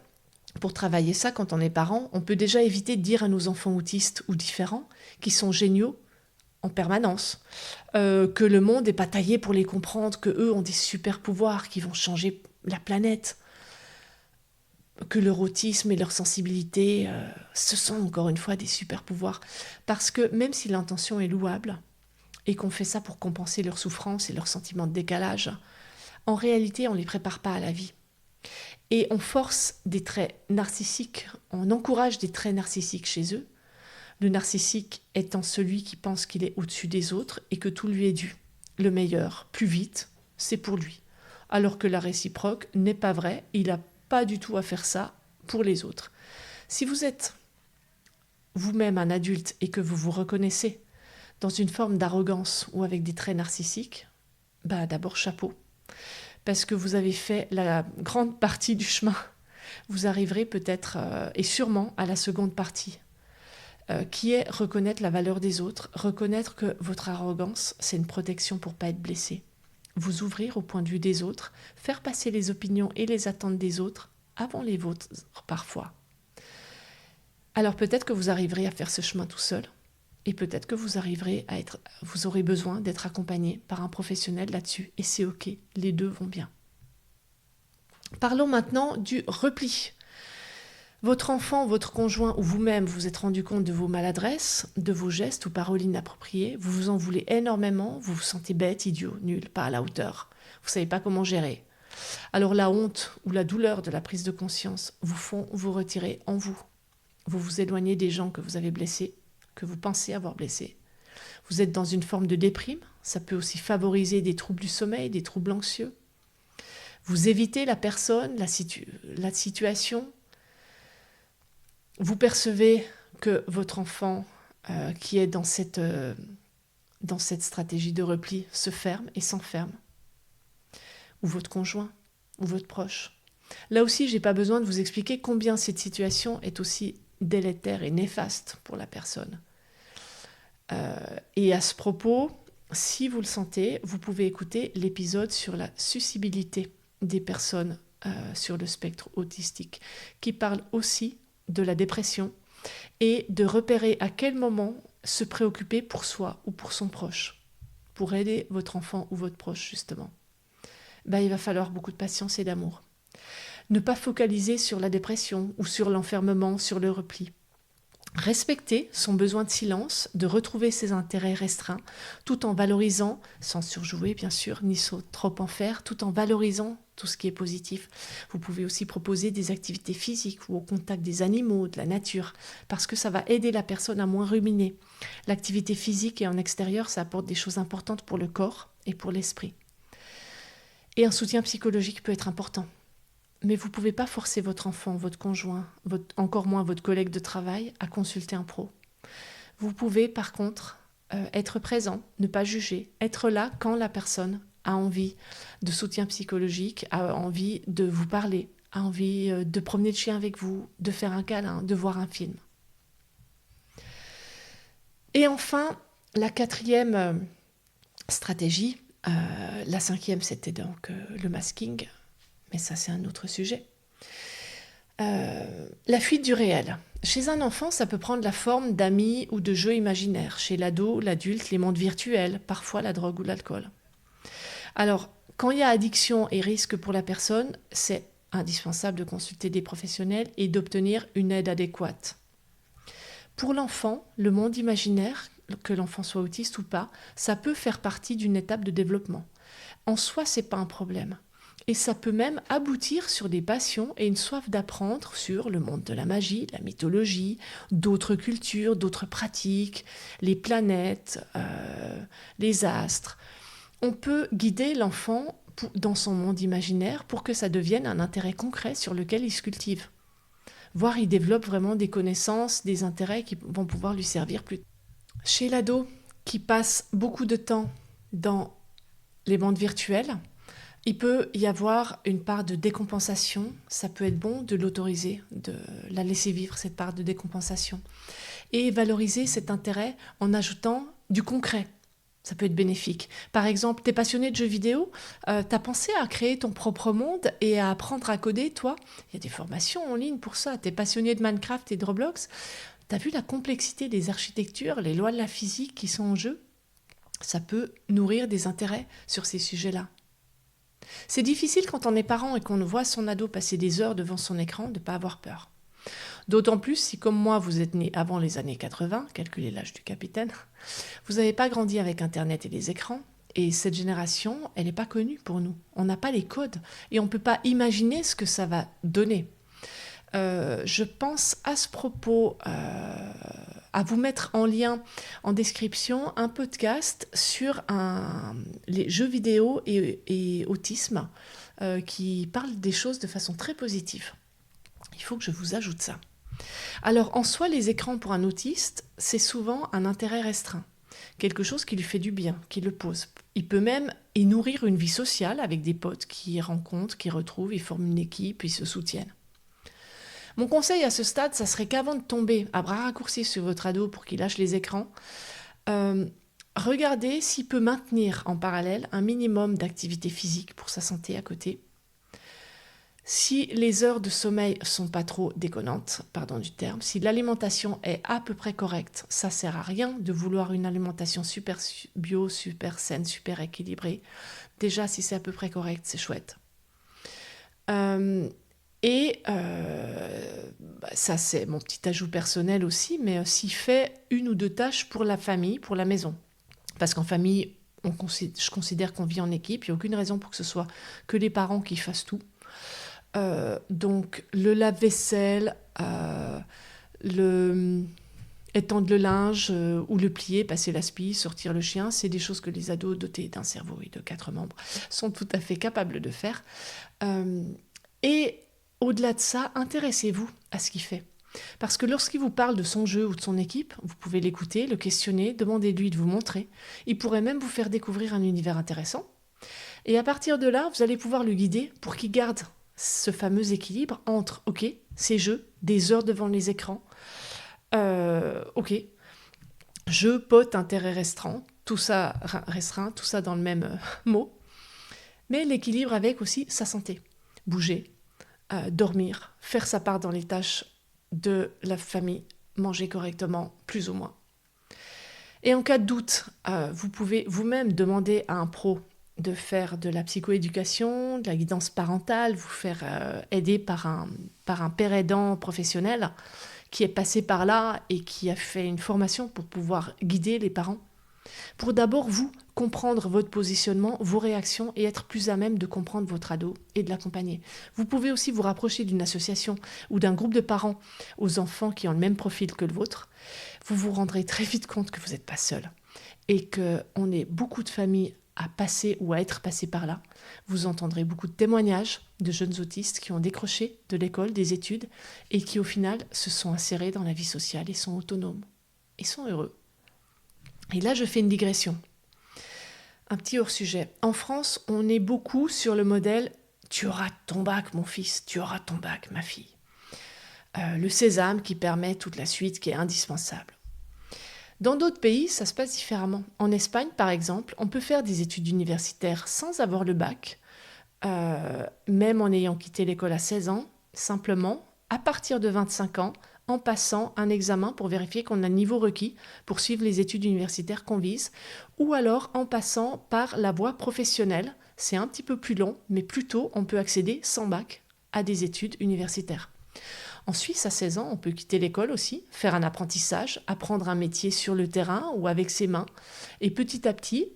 pour travailler ça quand on est parent. On peut déjà éviter de dire à nos enfants autistes ou différents, qui sont géniaux en permanence, que le monde n'est pas taillé pour les comprendre, qu'eux ont des super pouvoirs qui vont changer la planète, que leur autisme et leur sensibilité, ce sont encore une fois des super pouvoirs. Parce que même si l'intention est louable et qu'on fait ça pour compenser leur souffrance et leur sentiment de décalage, en réalité, on ne les prépare pas à la vie. Et on force des traits narcissiques, on encourage des traits narcissiques chez eux, le narcissique étant celui qui pense qu'il est au-dessus des autres et que tout lui est dû. Le meilleur, plus vite, c'est pour lui. Alors que la réciproque n'est pas vraie, il n'a pas du tout à faire ça pour les autres. Si vous êtes vous-même un adulte et que vous vous reconnaissez dans une forme d'arrogance ou avec des traits narcissiques, d'abord chapeau. Parce que vous avez fait la grande partie du chemin. Vous arriverez peut-être et sûrement à la seconde partie, qui est reconnaître la valeur des autres, reconnaître que votre arrogance, c'est une protection pour ne pas être blessé. Vous ouvrir au point de vue des autres, faire passer les opinions et les attentes des autres avant les vôtres parfois. Alors peut-être que vous arriverez à faire ce chemin tout seul, et peut-être que vous aurez besoin d'être accompagné par un professionnel là-dessus, et c'est ok, les deux vont bien. Parlons maintenant du repli. Votre enfant, votre conjoint ou vous-même vous êtes rendu compte de vos maladresses, de vos gestes ou paroles inappropriées, vous vous en voulez énormément, vous vous sentez bête, idiot, nul, pas à la hauteur, vous ne savez pas comment gérer. Alors la honte ou la douleur de la prise de conscience vous font vous retirer en vous. Vous vous éloignez des gens que vous avez blessés, que vous pensez avoir blessés. Vous êtes dans une forme de déprime, ça peut aussi favoriser des troubles du sommeil, des troubles anxieux. Vous évitez la personne, la situation. Vous percevez que votre enfant qui est dans cette stratégie de repli se ferme et s'enferme. Ou votre conjoint, ou votre proche. Là aussi, je n'ai pas besoin de vous expliquer combien cette situation est aussi délétère et néfaste pour la personne. Et à ce propos, si vous le sentez, vous pouvez écouter l'épisode sur la suscibilité des personnes sur le spectre autistique, qui parle aussi de la dépression et de repérer à quel moment se préoccuper pour soi ou pour son proche, pour aider votre enfant ou votre proche justement. Il va falloir beaucoup de patience et d'amour. Ne pas focaliser sur la dépression ou sur l'enfermement, sur le repli. Respecter son besoin de silence, de retrouver ses intérêts restreints, tout en valorisant, sans surjouer bien sûr, ni trop en faire, tout en valorisant tout ce qui est positif. Vous pouvez aussi proposer des activités physiques ou au contact des animaux, de la nature, parce que ça va aider la personne à moins ruminer. L'activité physique et en extérieur, ça apporte des choses importantes pour le corps et pour l'esprit. Et un soutien psychologique peut être important. Mais vous ne pouvez pas forcer votre enfant, votre conjoint, encore moins votre collègue de travail, à consulter un pro. Vous pouvez par contre être présent, ne pas juger, être là quand la personne a envie de soutien psychologique, a envie de vous parler, a envie de promener le chien avec vous, de faire un câlin, de voir un film. Et enfin, la 4e stratégie, la 5e c'était donc le masking, mais ça c'est un autre sujet. La fuite du réel. Chez un enfant, ça peut prendre la forme d'amis ou de jeux imaginaires. Chez l'ado, l'adulte, les mondes virtuels, parfois la drogue ou l'alcool. Alors, quand il y a addiction et risque pour la personne, c'est indispensable de consulter des professionnels et d'obtenir une aide adéquate. Pour l'enfant, le monde imaginaire, que l'enfant soit autiste ou pas, ça peut faire partie d'une étape de développement. En soi, c'est pas un problème. Et ça peut même aboutir sur des passions et une soif d'apprendre sur le monde de la magie, la mythologie, d'autres cultures, d'autres pratiques, les planètes, les astres. On peut guider l'enfant dans son monde imaginaire pour que ça devienne un intérêt concret sur lequel il se cultive. Voire il développe vraiment des connaissances, des intérêts qui vont pouvoir lui servir plus tard. Chez l'ado qui passe beaucoup de temps dans les mondes virtuels, il peut y avoir une part de décompensation. Ça peut être bon de l'autoriser, de la laisser vivre, cette part de décompensation. Et valoriser cet intérêt en ajoutant du concret. Ça peut être bénéfique. Par exemple, tu es passionné de jeux vidéo, tu as pensé à créer ton propre monde et à apprendre à coder, toi. Il y a des formations en ligne pour ça. Tu es passionné de Minecraft et de Roblox. Tu as vu la complexité des architectures, les lois de la physique qui sont en jeu? Ça peut nourrir des intérêts sur ces sujets-là. C'est difficile quand on est parent et qu'on voit son ado passer des heures devant son écran de ne pas avoir peur. D'autant plus si, comme moi, vous êtes né avant les années 80, calculez l'âge du capitaine, vous n'avez pas grandi avec Internet et les écrans, et cette génération, elle n'est pas connue pour nous. On n'a pas les codes, et on ne peut pas imaginer ce que ça va donner. Je pense à ce propos à vous mettre en lien en description un podcast sur les jeux vidéo et autisme qui parle des choses de façon très positive. Il faut que je vous ajoute ça. Alors en soi, les écrans pour un autiste, c'est souvent un intérêt restreint. Quelque chose qui lui fait du bien, qui le pose. Il peut même y nourrir une vie sociale avec des potes qui rencontrent, qui retrouvent, ils forment une équipe, ils se soutiennent. Mon conseil à ce stade, ça serait qu'avant de tomber à bras raccourcis sur votre ado pour qu'il lâche les écrans, regardez s'il peut maintenir en parallèle un minimum d'activité physique pour sa santé à côté. Si les heures de sommeil sont pas trop déconnantes, pardon du terme, si l'alimentation est à peu près correcte, ça sert à rien de vouloir une alimentation super bio, super saine, super équilibrée. Déjà, si c'est à peu près correct, c'est chouette. Ça c'est mon petit ajout personnel aussi, mais s'il fait 1 ou 2 tâches pour la famille, pour la maison. Parce qu'en famille, je considère qu'on vit en équipe, il n'y a aucune raison pour que ce soit que les parents qui fassent tout. Donc le lave-vaisselle, étendre le linge ou le plier, passer l'aspi, sortir le chien, c'est des choses que les ados dotés d'un cerveau et de 4 membres sont tout à fait capables de faire. Et au-delà de ça, intéressez-vous à ce qu'il fait. Parce que lorsqu'il vous parle de son jeu ou de son équipe, vous pouvez l'écouter, le questionner, demander-lui de vous montrer. Il pourrait même vous faire découvrir un univers intéressant. Et à partir de là, vous allez pouvoir le guider pour qu'il garde ce fameux équilibre entre, ok, ces jeux, des heures devant les écrans, ok, jeu, pote, intérêt restreint, tout ça dans le même mot, mais l'équilibre avec aussi sa santé. Bouger, dormir, faire sa part dans les tâches de la famille, manger correctement, plus ou moins. Et en cas de doute, vous pouvez vous-même demander à un pro de faire de la psychoéducation, de la guidance parentale, vous faire aider par un père aidant professionnel qui est passé par là et qui a fait une formation pour pouvoir guider les parents. pour d'abord vous comprendre votre positionnement, vos réactions et être plus à même de comprendre votre ado et de l'accompagner. Vous pouvez aussi vous rapprocher d'une association ou d'un groupe de parents aux enfants qui ont le même profil que le vôtre. Vous vous rendrez très vite compte que vous n'êtes pas seul et qu'on est beaucoup de familles à passer ou à être passées par là. Vous entendrez beaucoup de témoignages de jeunes autistes qui ont décroché de l'école, des études et qui au final se sont insérés dans la vie sociale et sont autonomes et sont heureux. Et là, je fais une digression. Un petit hors-sujet. En France, on est beaucoup sur le modèle « tu auras ton bac, mon fils, tu auras ton bac, ma fille ». Le sésame qui permet toute la suite qui est indispensable. Dans d'autres pays, ça se passe différemment. En Espagne, par exemple, on peut faire des études universitaires sans avoir le bac, même en ayant quitté l'école à 16 ans, simplement, à partir de 25 ans, en passant un examen pour vérifier qu'on a le niveau requis pour suivre les études universitaires qu'on vise, ou alors en passant par la voie professionnelle. C'est un petit peu plus long, mais plus tôt, on peut accéder sans bac à des études universitaires. En Suisse, à 16 ans, on peut quitter l'école aussi, faire un apprentissage, apprendre un métier sur le terrain ou avec ses mains, et petit à petit,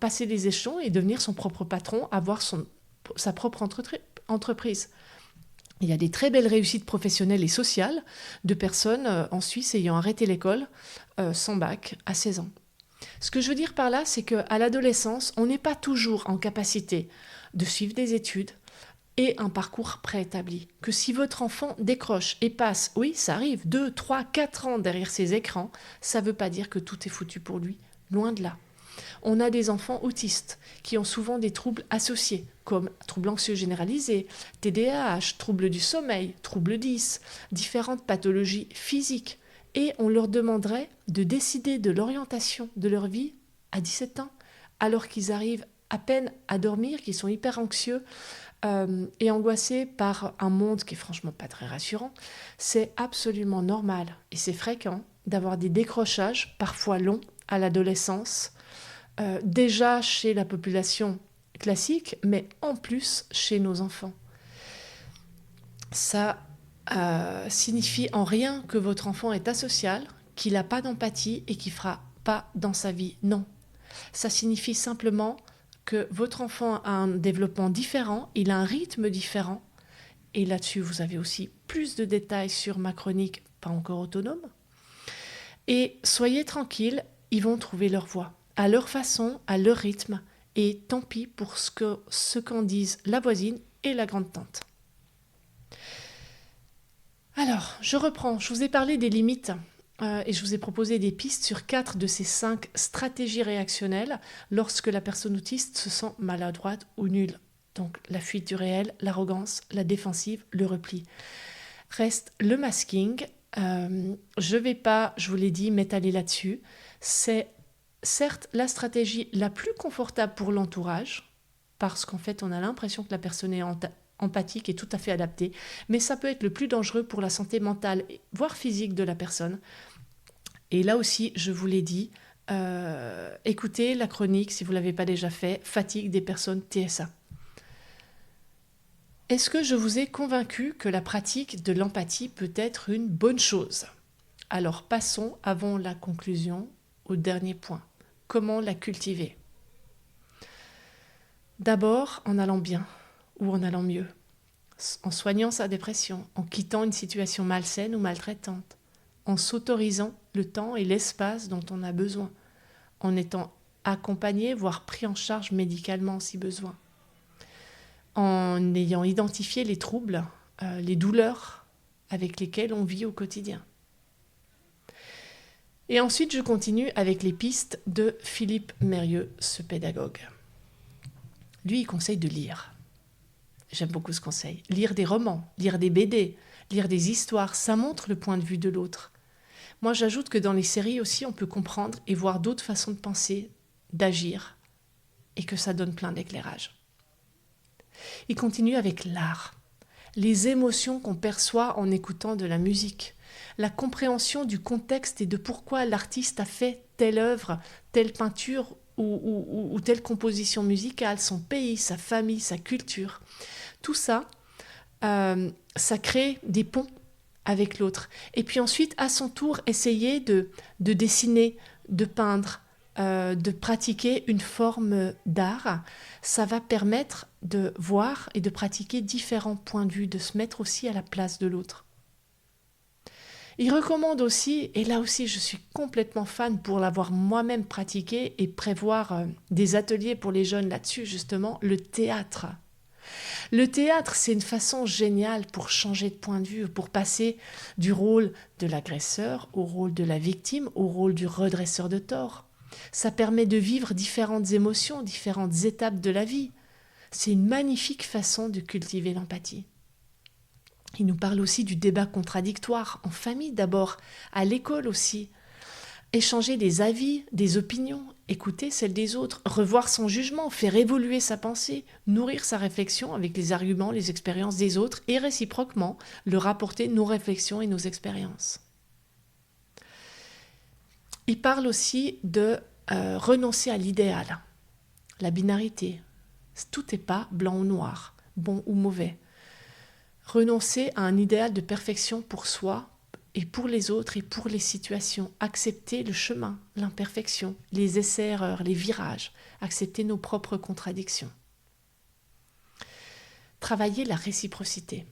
passer les échelons et devenir son propre patron, avoir sa propre entreprise. Il y a des très belles réussites professionnelles et sociales de personnes en Suisse ayant arrêté l'école sans bac à 16 ans. Ce que je veux dire par là, c'est qu'à l'adolescence, on n'est pas toujours en capacité de suivre des études et un parcours préétabli. Que si votre enfant décroche et passe, oui, ça arrive, 2, 3, 4 ans derrière ses écrans, ça ne veut pas dire que tout est foutu pour lui. Loin de là. On a des enfants autistes qui ont souvent des troubles associés, comme troubles anxieux généralisés, TDAH, troubles du sommeil, troubles 10, différentes pathologies physiques. Et on leur demanderait de décider de l'orientation de leur vie à 17 ans, alors qu'ils arrivent à peine à dormir, qu'ils sont hyper anxieux et angoissés par un monde qui est franchement pas très rassurant. C'est absolument normal et c'est fréquent d'avoir des décrochages, parfois longs, à l'adolescence, déjà chez la population classique, mais en plus chez nos enfants. Ça signifie en rien que votre enfant est asocial, qu'il n'a pas d'empathie et qu'il ne fera pas dans sa vie. Non. Ça signifie simplement que votre enfant a un développement différent, il a un rythme différent. Et là-dessus, vous avez aussi plus de détails sur ma chronique, pas encore autonome. Et soyez tranquilles, ils vont trouver leur voie, à leur façon, à leur rythme. Et tant pis pour ce qu'en disent la voisine et la grande-tante. Alors, je reprends. Je vous ai parlé des limites et je vous ai proposé des pistes sur 4 de ces 5 stratégies réactionnelles lorsque la personne autiste se sent maladroite ou nulle. Donc, la fuite du réel, l'arrogance, la défensive, le repli. Reste le masking. Je ne vais pas, je vous l'ai dit, m'étaler là-dessus. C'est certes la stratégie la plus confortable pour l'entourage, parce qu'en fait, on a l'impression que la personne est empathique et tout à fait adaptée, mais ça peut être le plus dangereux pour la santé mentale, voire physique de la personne. Et là aussi, je vous l'ai dit, écoutez la chronique, si vous ne l'avez pas déjà fait, fatigue des personnes TSA. Est-ce que je vous ai convaincu que la pratique de l'empathie peut être une bonne chose ? Alors passons, avant la conclusion, au dernier point. Comment la cultiver ? D'abord, en allant bien ou en allant mieux, en soignant sa dépression, en quittant une situation malsaine ou maltraitante, en s'autorisant le temps et l'espace dont on a besoin, en étant accompagné, voire pris en charge médicalement si besoin, en ayant identifié les troubles, les douleurs avec lesquelles on vit au quotidien. Et ensuite, je continue avec les pistes de Philippe Mérieux, ce pédagogue. Lui, il conseille de lire. J'aime beaucoup ce conseil. Lire des romans, lire des BD, lire des histoires, ça montre le point de vue de l'autre. Moi, j'ajoute que dans les séries aussi, on peut comprendre et voir d'autres façons de penser, d'agir, et que ça donne plein d'éclairage. Il continue avec l'art, les émotions qu'on perçoit en écoutant de la musique, la compréhension du contexte et de pourquoi l'artiste a fait telle œuvre, telle peinture ou telle composition musicale, son pays, sa famille, sa culture. Tout ça, ça crée des ponts avec l'autre. Et puis ensuite, à son tour, essayer de dessiner, de peindre, de pratiquer une forme d'art. Ça va permettre de voir et de pratiquer différents points de vue, de se mettre aussi à la place de l'autre. Il recommande aussi, et là aussi je suis complètement fan pour l'avoir moi-même pratiqué et prévoir des ateliers pour les jeunes là-dessus, justement, le théâtre. Le théâtre, c'est une façon géniale pour changer de point de vue, pour passer du rôle de l'agresseur au rôle de la victime, au rôle du redresseur de tort. Ça permet de vivre différentes émotions, différentes étapes de la vie. C'est une magnifique façon de cultiver l'empathie. Il nous parle aussi du débat contradictoire, en famille d'abord, à l'école aussi. Échanger des avis, des opinions, écouter celles des autres, revoir son jugement, faire évoluer sa pensée, nourrir sa réflexion avec les arguments, les expériences des autres et réciproquement leur apporter nos réflexions et nos expériences. Il parle aussi de renoncer à l'idéal, la binarité. Tout n'est pas blanc ou noir, bon ou mauvais. Renoncer à un idéal de perfection pour soi et pour les autres et pour les situations. Accepter le chemin, l'imperfection, les essais-erreurs, les virages. Accepter nos propres contradictions. Travailler la réciprocité.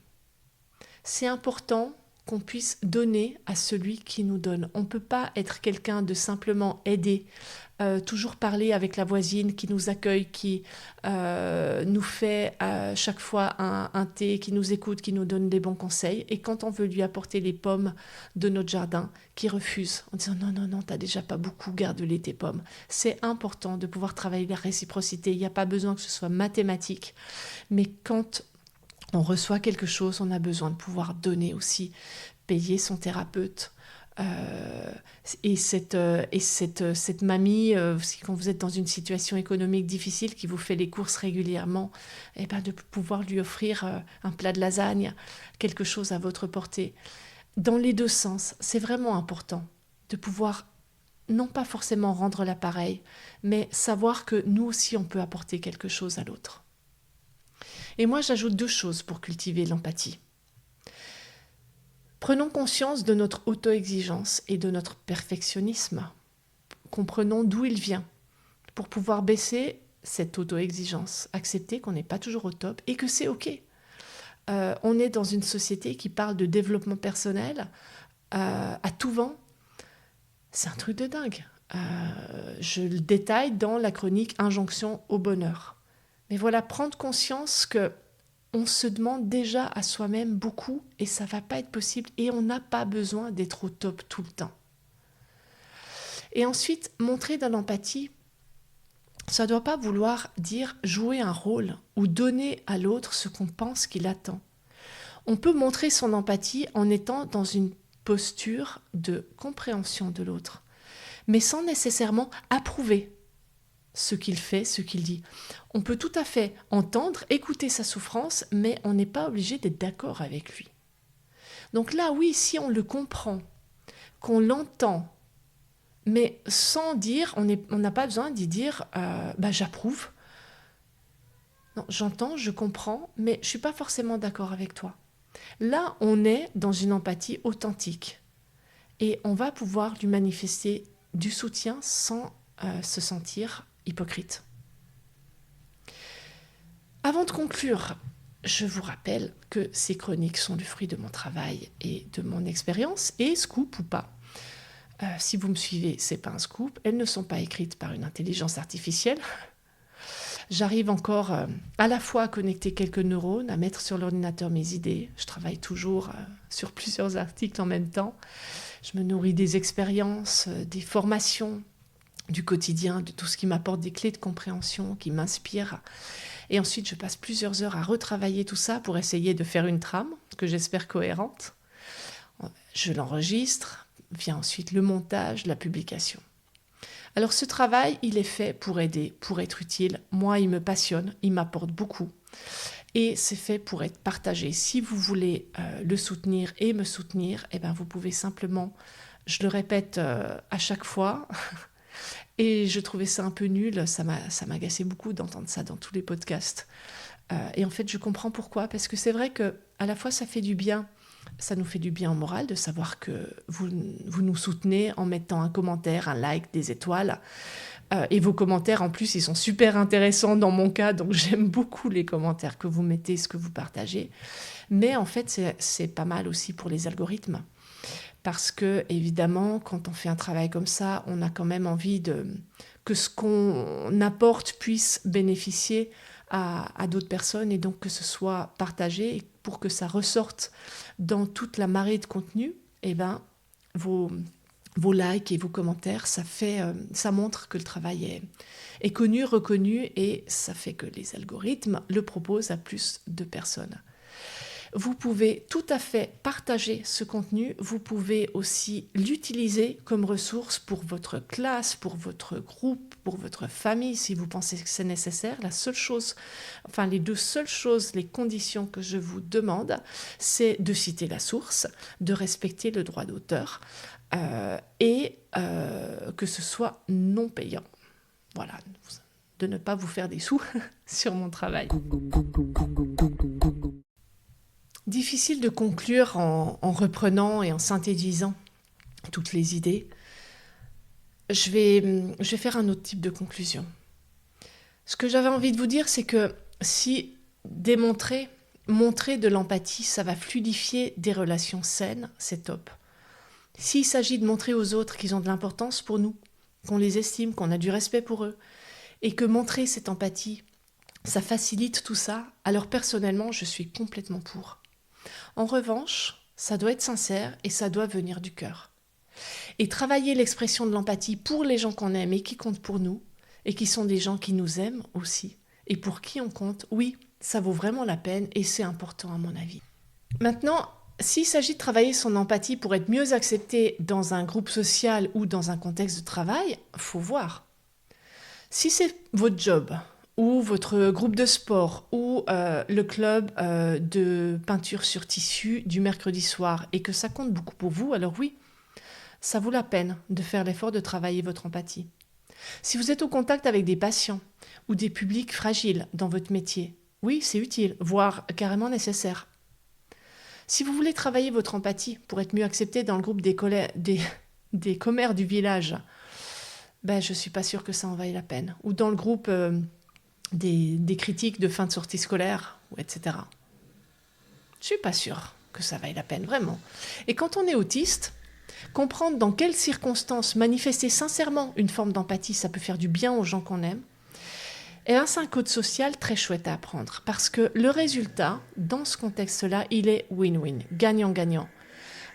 C'est important qu'on puisse donner à celui qui nous donne. On ne peut pas être quelqu'un de simplement aider, toujours parler avec la voisine qui nous accueille, qui nous fait à chaque fois un thé, qui nous écoute, qui nous donne des bons conseils. Et quand on veut lui apporter les pommes de notre jardin, qui refuse en disant non, t'as déjà pas beaucoup, garde-les tes pommes. C'est important de pouvoir travailler la réciprocité. Il n'y a pas besoin que ce soit mathématique. Mais quand on reçoit quelque chose, on a besoin de pouvoir donner aussi, payer son thérapeute. Et cette mamie, quand vous êtes dans une situation économique difficile, qui vous fait les courses régulièrement, de pouvoir lui offrir un plat de lasagne, quelque chose à votre portée. Dans les deux sens, c'est vraiment important de pouvoir non pas forcément rendre l'appareil, mais savoir que nous aussi on peut apporter quelque chose à l'autre. Et moi, j'ajoute 2 choses pour cultiver l'empathie. Prenons conscience de notre auto-exigence et de notre perfectionnisme. Comprenons d'où il vient pour pouvoir baisser cette auto-exigence. Accepter qu'on n'est pas toujours au top et que c'est OK. On est dans une société qui parle de développement personnel à tout vent. C'est un truc de dingue. Je le détaille dans la chronique Injonction au bonheur. Mais voilà, prendre conscience que on se demande déjà à soi-même beaucoup et ça ne va pas être possible et on n'a pas besoin d'être au top tout le temps. Et ensuite, montrer de l'empathie, ça ne doit pas vouloir dire jouer un rôle ou donner à l'autre ce qu'on pense qu'il attend. On peut montrer son empathie en étant dans une posture de compréhension de l'autre, mais sans nécessairement approuver ce qu'il fait, ce qu'il dit. On peut tout à fait entendre, écouter sa souffrance, mais on n'est pas obligé d'être d'accord avec lui. Donc là, oui, si on le comprend, qu'on l'entend, mais sans dire, on n'a pas besoin d'y dire j'approuve. Non, j'entends, je comprends, mais je ne suis pas forcément d'accord avec toi. Là, on est dans une empathie authentique et on va pouvoir lui manifester du soutien sans se sentir hypocrite. Avant de conclure, je vous rappelle que ces chroniques sont le fruit de mon travail et de mon expérience, et scoop ou pas. Si vous me suivez, c'est pas un scoop. Elles ne sont pas écrites par une intelligence artificielle. J'arrive encore à la fois à connecter quelques neurones, à mettre sur l'ordinateur mes idées. Je travaille toujours sur plusieurs articles en même temps. Je me nourris des expériences, des formations, du quotidien, de tout ce qui m'apporte des clés de compréhension, qui m'inspire. Et ensuite, je passe plusieurs heures à retravailler tout ça pour essayer de faire une trame que j'espère cohérente. Je l'enregistre, vient ensuite le montage, la publication. Alors ce travail, il est fait pour aider, pour être utile. Moi, il me passionne, il m'apporte beaucoup. Et c'est fait pour être partagé. Si vous voulez le soutenir et me soutenir, vous pouvez simplement, je le répète à chaque fois, et je trouvais ça un peu nul, ça m'agaçait beaucoup d'entendre ça dans tous les podcasts. Et en fait, je comprends pourquoi, parce que c'est vrai qu'à la fois, ça fait du bien, ça nous fait du bien au moral de savoir que vous nous soutenez en mettant un commentaire, un like, des étoiles. Et vos commentaires, en plus, ils sont super intéressants dans mon cas, donc j'aime beaucoup les commentaires que vous mettez, ce que vous partagez. Mais en fait, c'est pas mal aussi pour les algorithmes. Parce que, évidemment, quand on fait un travail comme ça, on a quand même envie que ce qu'on apporte puisse bénéficier à d'autres personnes et donc que ce soit partagé. Et pour que ça ressorte dans toute la marée de contenu, eh ben, vos likes et vos commentaires, ça montre que le travail est connu, reconnu et ça fait que les algorithmes le proposent à plus de personnes. Vous pouvez tout à fait partager ce contenu, vous pouvez aussi l'utiliser comme ressource pour votre classe, pour votre groupe, pour votre famille, si vous pensez que c'est nécessaire. Les deux seules choses, les conditions que je vous demande, c'est de citer la source, de respecter le droit d'auteur et que ce soit non payant. Voilà, de ne pas vous faire des sous sur mon travail. Difficile de conclure en reprenant et en synthétisant toutes les idées. Je vais faire un autre type de conclusion. Ce que j'avais envie de vous dire, c'est que si montrer de l'empathie, ça va fluidifier des relations saines, c'est top. S'il s'agit de montrer aux autres qu'ils ont de l'importance pour nous, qu'on les estime, qu'on a du respect pour eux, et que montrer cette empathie, ça facilite tout ça, alors personnellement, je suis complètement pour. En revanche, ça doit être sincère et ça doit venir du cœur. Et travailler l'expression de l'empathie pour les gens qu'on aime et qui comptent pour nous, et qui sont des gens qui nous aiment aussi, et pour qui on compte, oui, ça vaut vraiment la peine et c'est important à mon avis. Maintenant, s'il s'agit de travailler son empathie pour être mieux accepté dans un groupe social ou dans un contexte de travail, faut voir. Si c'est votre job, ou votre groupe de sport, ou le club de peinture sur tissu du mercredi soir, et que ça compte beaucoup pour vous, alors oui, ça vaut la peine de faire l'effort de travailler votre empathie. Si vous êtes au contact avec des patients ou des publics fragiles dans votre métier, oui, c'est utile, voire carrément nécessaire. Si vous voulez travailler votre empathie pour être mieux accepté dans le groupe des commères du village, ben, je ne suis pas sûre que ça en vaille la peine. Ou dans le groupe des critiques de fin de sortie scolaire, etc. Je ne suis pas sûre que ça vaille la peine, vraiment. Et quand on est autiste, comprendre dans quelles circonstances manifester sincèrement une forme d'empathie, ça peut faire du bien aux gens qu'on aime, et bien, c'est un code social très chouette à apprendre, parce que le résultat, dans ce contexte-là, il est win-win, gagnant-gagnant.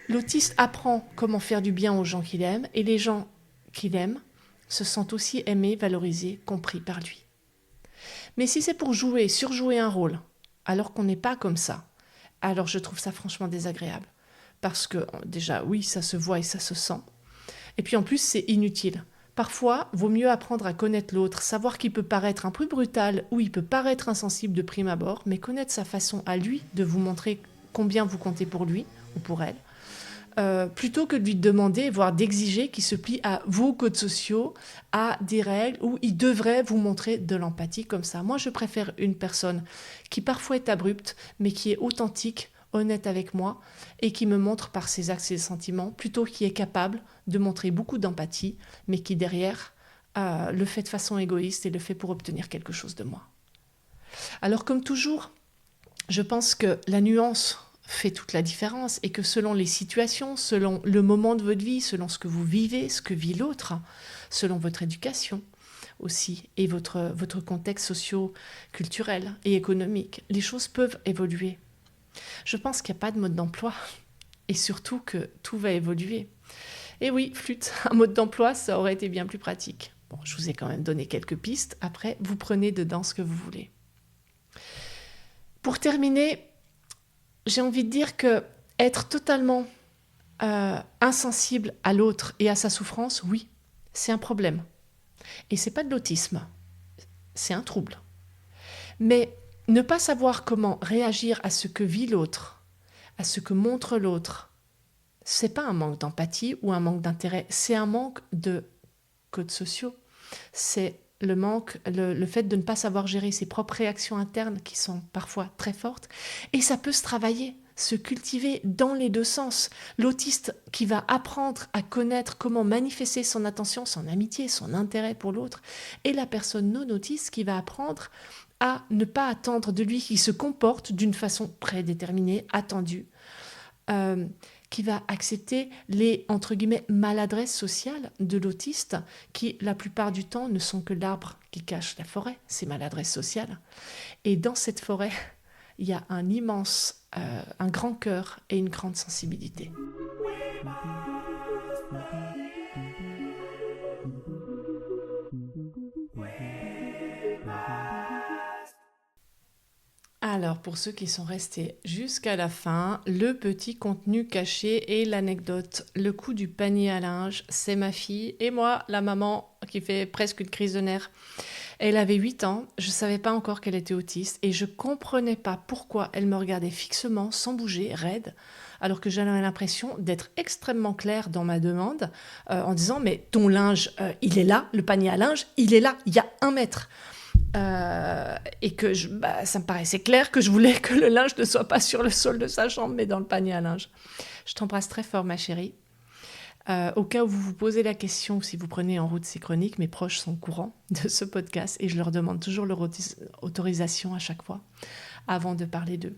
L'autiste apprend comment faire du bien aux gens qu'il aime, et les gens qu'il aime se sentent aussi aimés, valorisés, compris par lui. Mais si c'est pour surjouer un rôle, alors qu'on n'est pas comme ça, alors je trouve ça franchement désagréable. Parce que déjà, oui, ça se voit et ça se sent. Et puis en plus, c'est inutile. Parfois, vaut mieux apprendre à connaître l'autre, savoir qu'il peut paraître un peu brutal ou il peut paraître insensible de prime abord, mais connaître sa façon à lui de vous montrer combien vous comptez pour lui ou pour elle, plutôt que de lui demander, voire d'exiger qu'il se plie à vos codes sociaux, à des règles où il devrait vous montrer de l'empathie comme ça. Moi, je préfère une personne qui parfois est abrupte, mais qui est authentique, honnête avec moi et qui me montre par ses actes et ses sentiments, plutôt qui est capable de montrer beaucoup d'empathie, mais qui derrière le fait de façon égoïste et le fait pour obtenir quelque chose de moi. Alors comme toujours, je pense que la nuance fait toute la différence et que selon les situations, selon le moment de votre vie, selon ce que vous vivez, ce que vit l'autre, selon votre éducation aussi et votre contexte socio-culturel et économique, les choses peuvent évoluer. Je pense qu'il n'y a pas de mode d'emploi et surtout que tout va évoluer. Et oui, flûte, un mode d'emploi, ça aurait été bien plus pratique. Bon, je vous ai quand même donné quelques pistes. Après, vous prenez dedans ce que vous voulez. Pour terminer, j'ai envie de dire que être totalement insensible à l'autre et à sa souffrance, oui, c'est un problème. Et c'est pas de l'autisme, c'est un trouble. Mais ne pas savoir comment réagir à ce que vit l'autre, à ce que montre l'autre, c'est pas un manque d'empathie ou un manque d'intérêt, c'est un manque de codes sociaux. C'est le fait de ne pas savoir gérer ses propres réactions internes qui sont parfois très fortes. Et ça peut se travailler, se cultiver dans les deux sens. L'autiste qui va apprendre à connaître comment manifester son attention, son amitié, son intérêt pour l'autre, et la personne non autiste qui va apprendre à ne pas attendre de lui qu'il se comporte d'une façon prédéterminée, attendue, qui va accepter les, entre guillemets, maladresses sociales de l'autiste, qui, la plupart du temps, ne sont que l'arbre qui cache la forêt, ces maladresses sociales. Et dans cette forêt, il y a un grand cœur et une grande sensibilité. Alors, pour ceux qui sont restés jusqu'à la fin, le petit contenu caché et l'anecdote. Le coup du panier à linge, c'est ma fille et moi, la maman, qui fait presque une crise de nerfs. Elle avait 8 ans, je ne savais pas encore qu'elle était autiste et je ne comprenais pas pourquoi elle me regardait fixement, sans bouger, raide, alors que j'avais l'impression d'être extrêmement claire dans ma demande, en disant « mais ton linge, il est là, le panier à linge, il est là, il y a 1 mètre ». Et que ça me paraissait clair que je voulais que le linge ne soit pas sur le sol de sa chambre, mais dans le panier à linge. Je t'embrasse très fort, ma chérie. Au cas où vous vous posez la question, ou si vous prenez en route ces chroniques, mes proches sont au courant de ce podcast et je leur demande toujours leur autorisation à chaque fois avant de parler d'eux.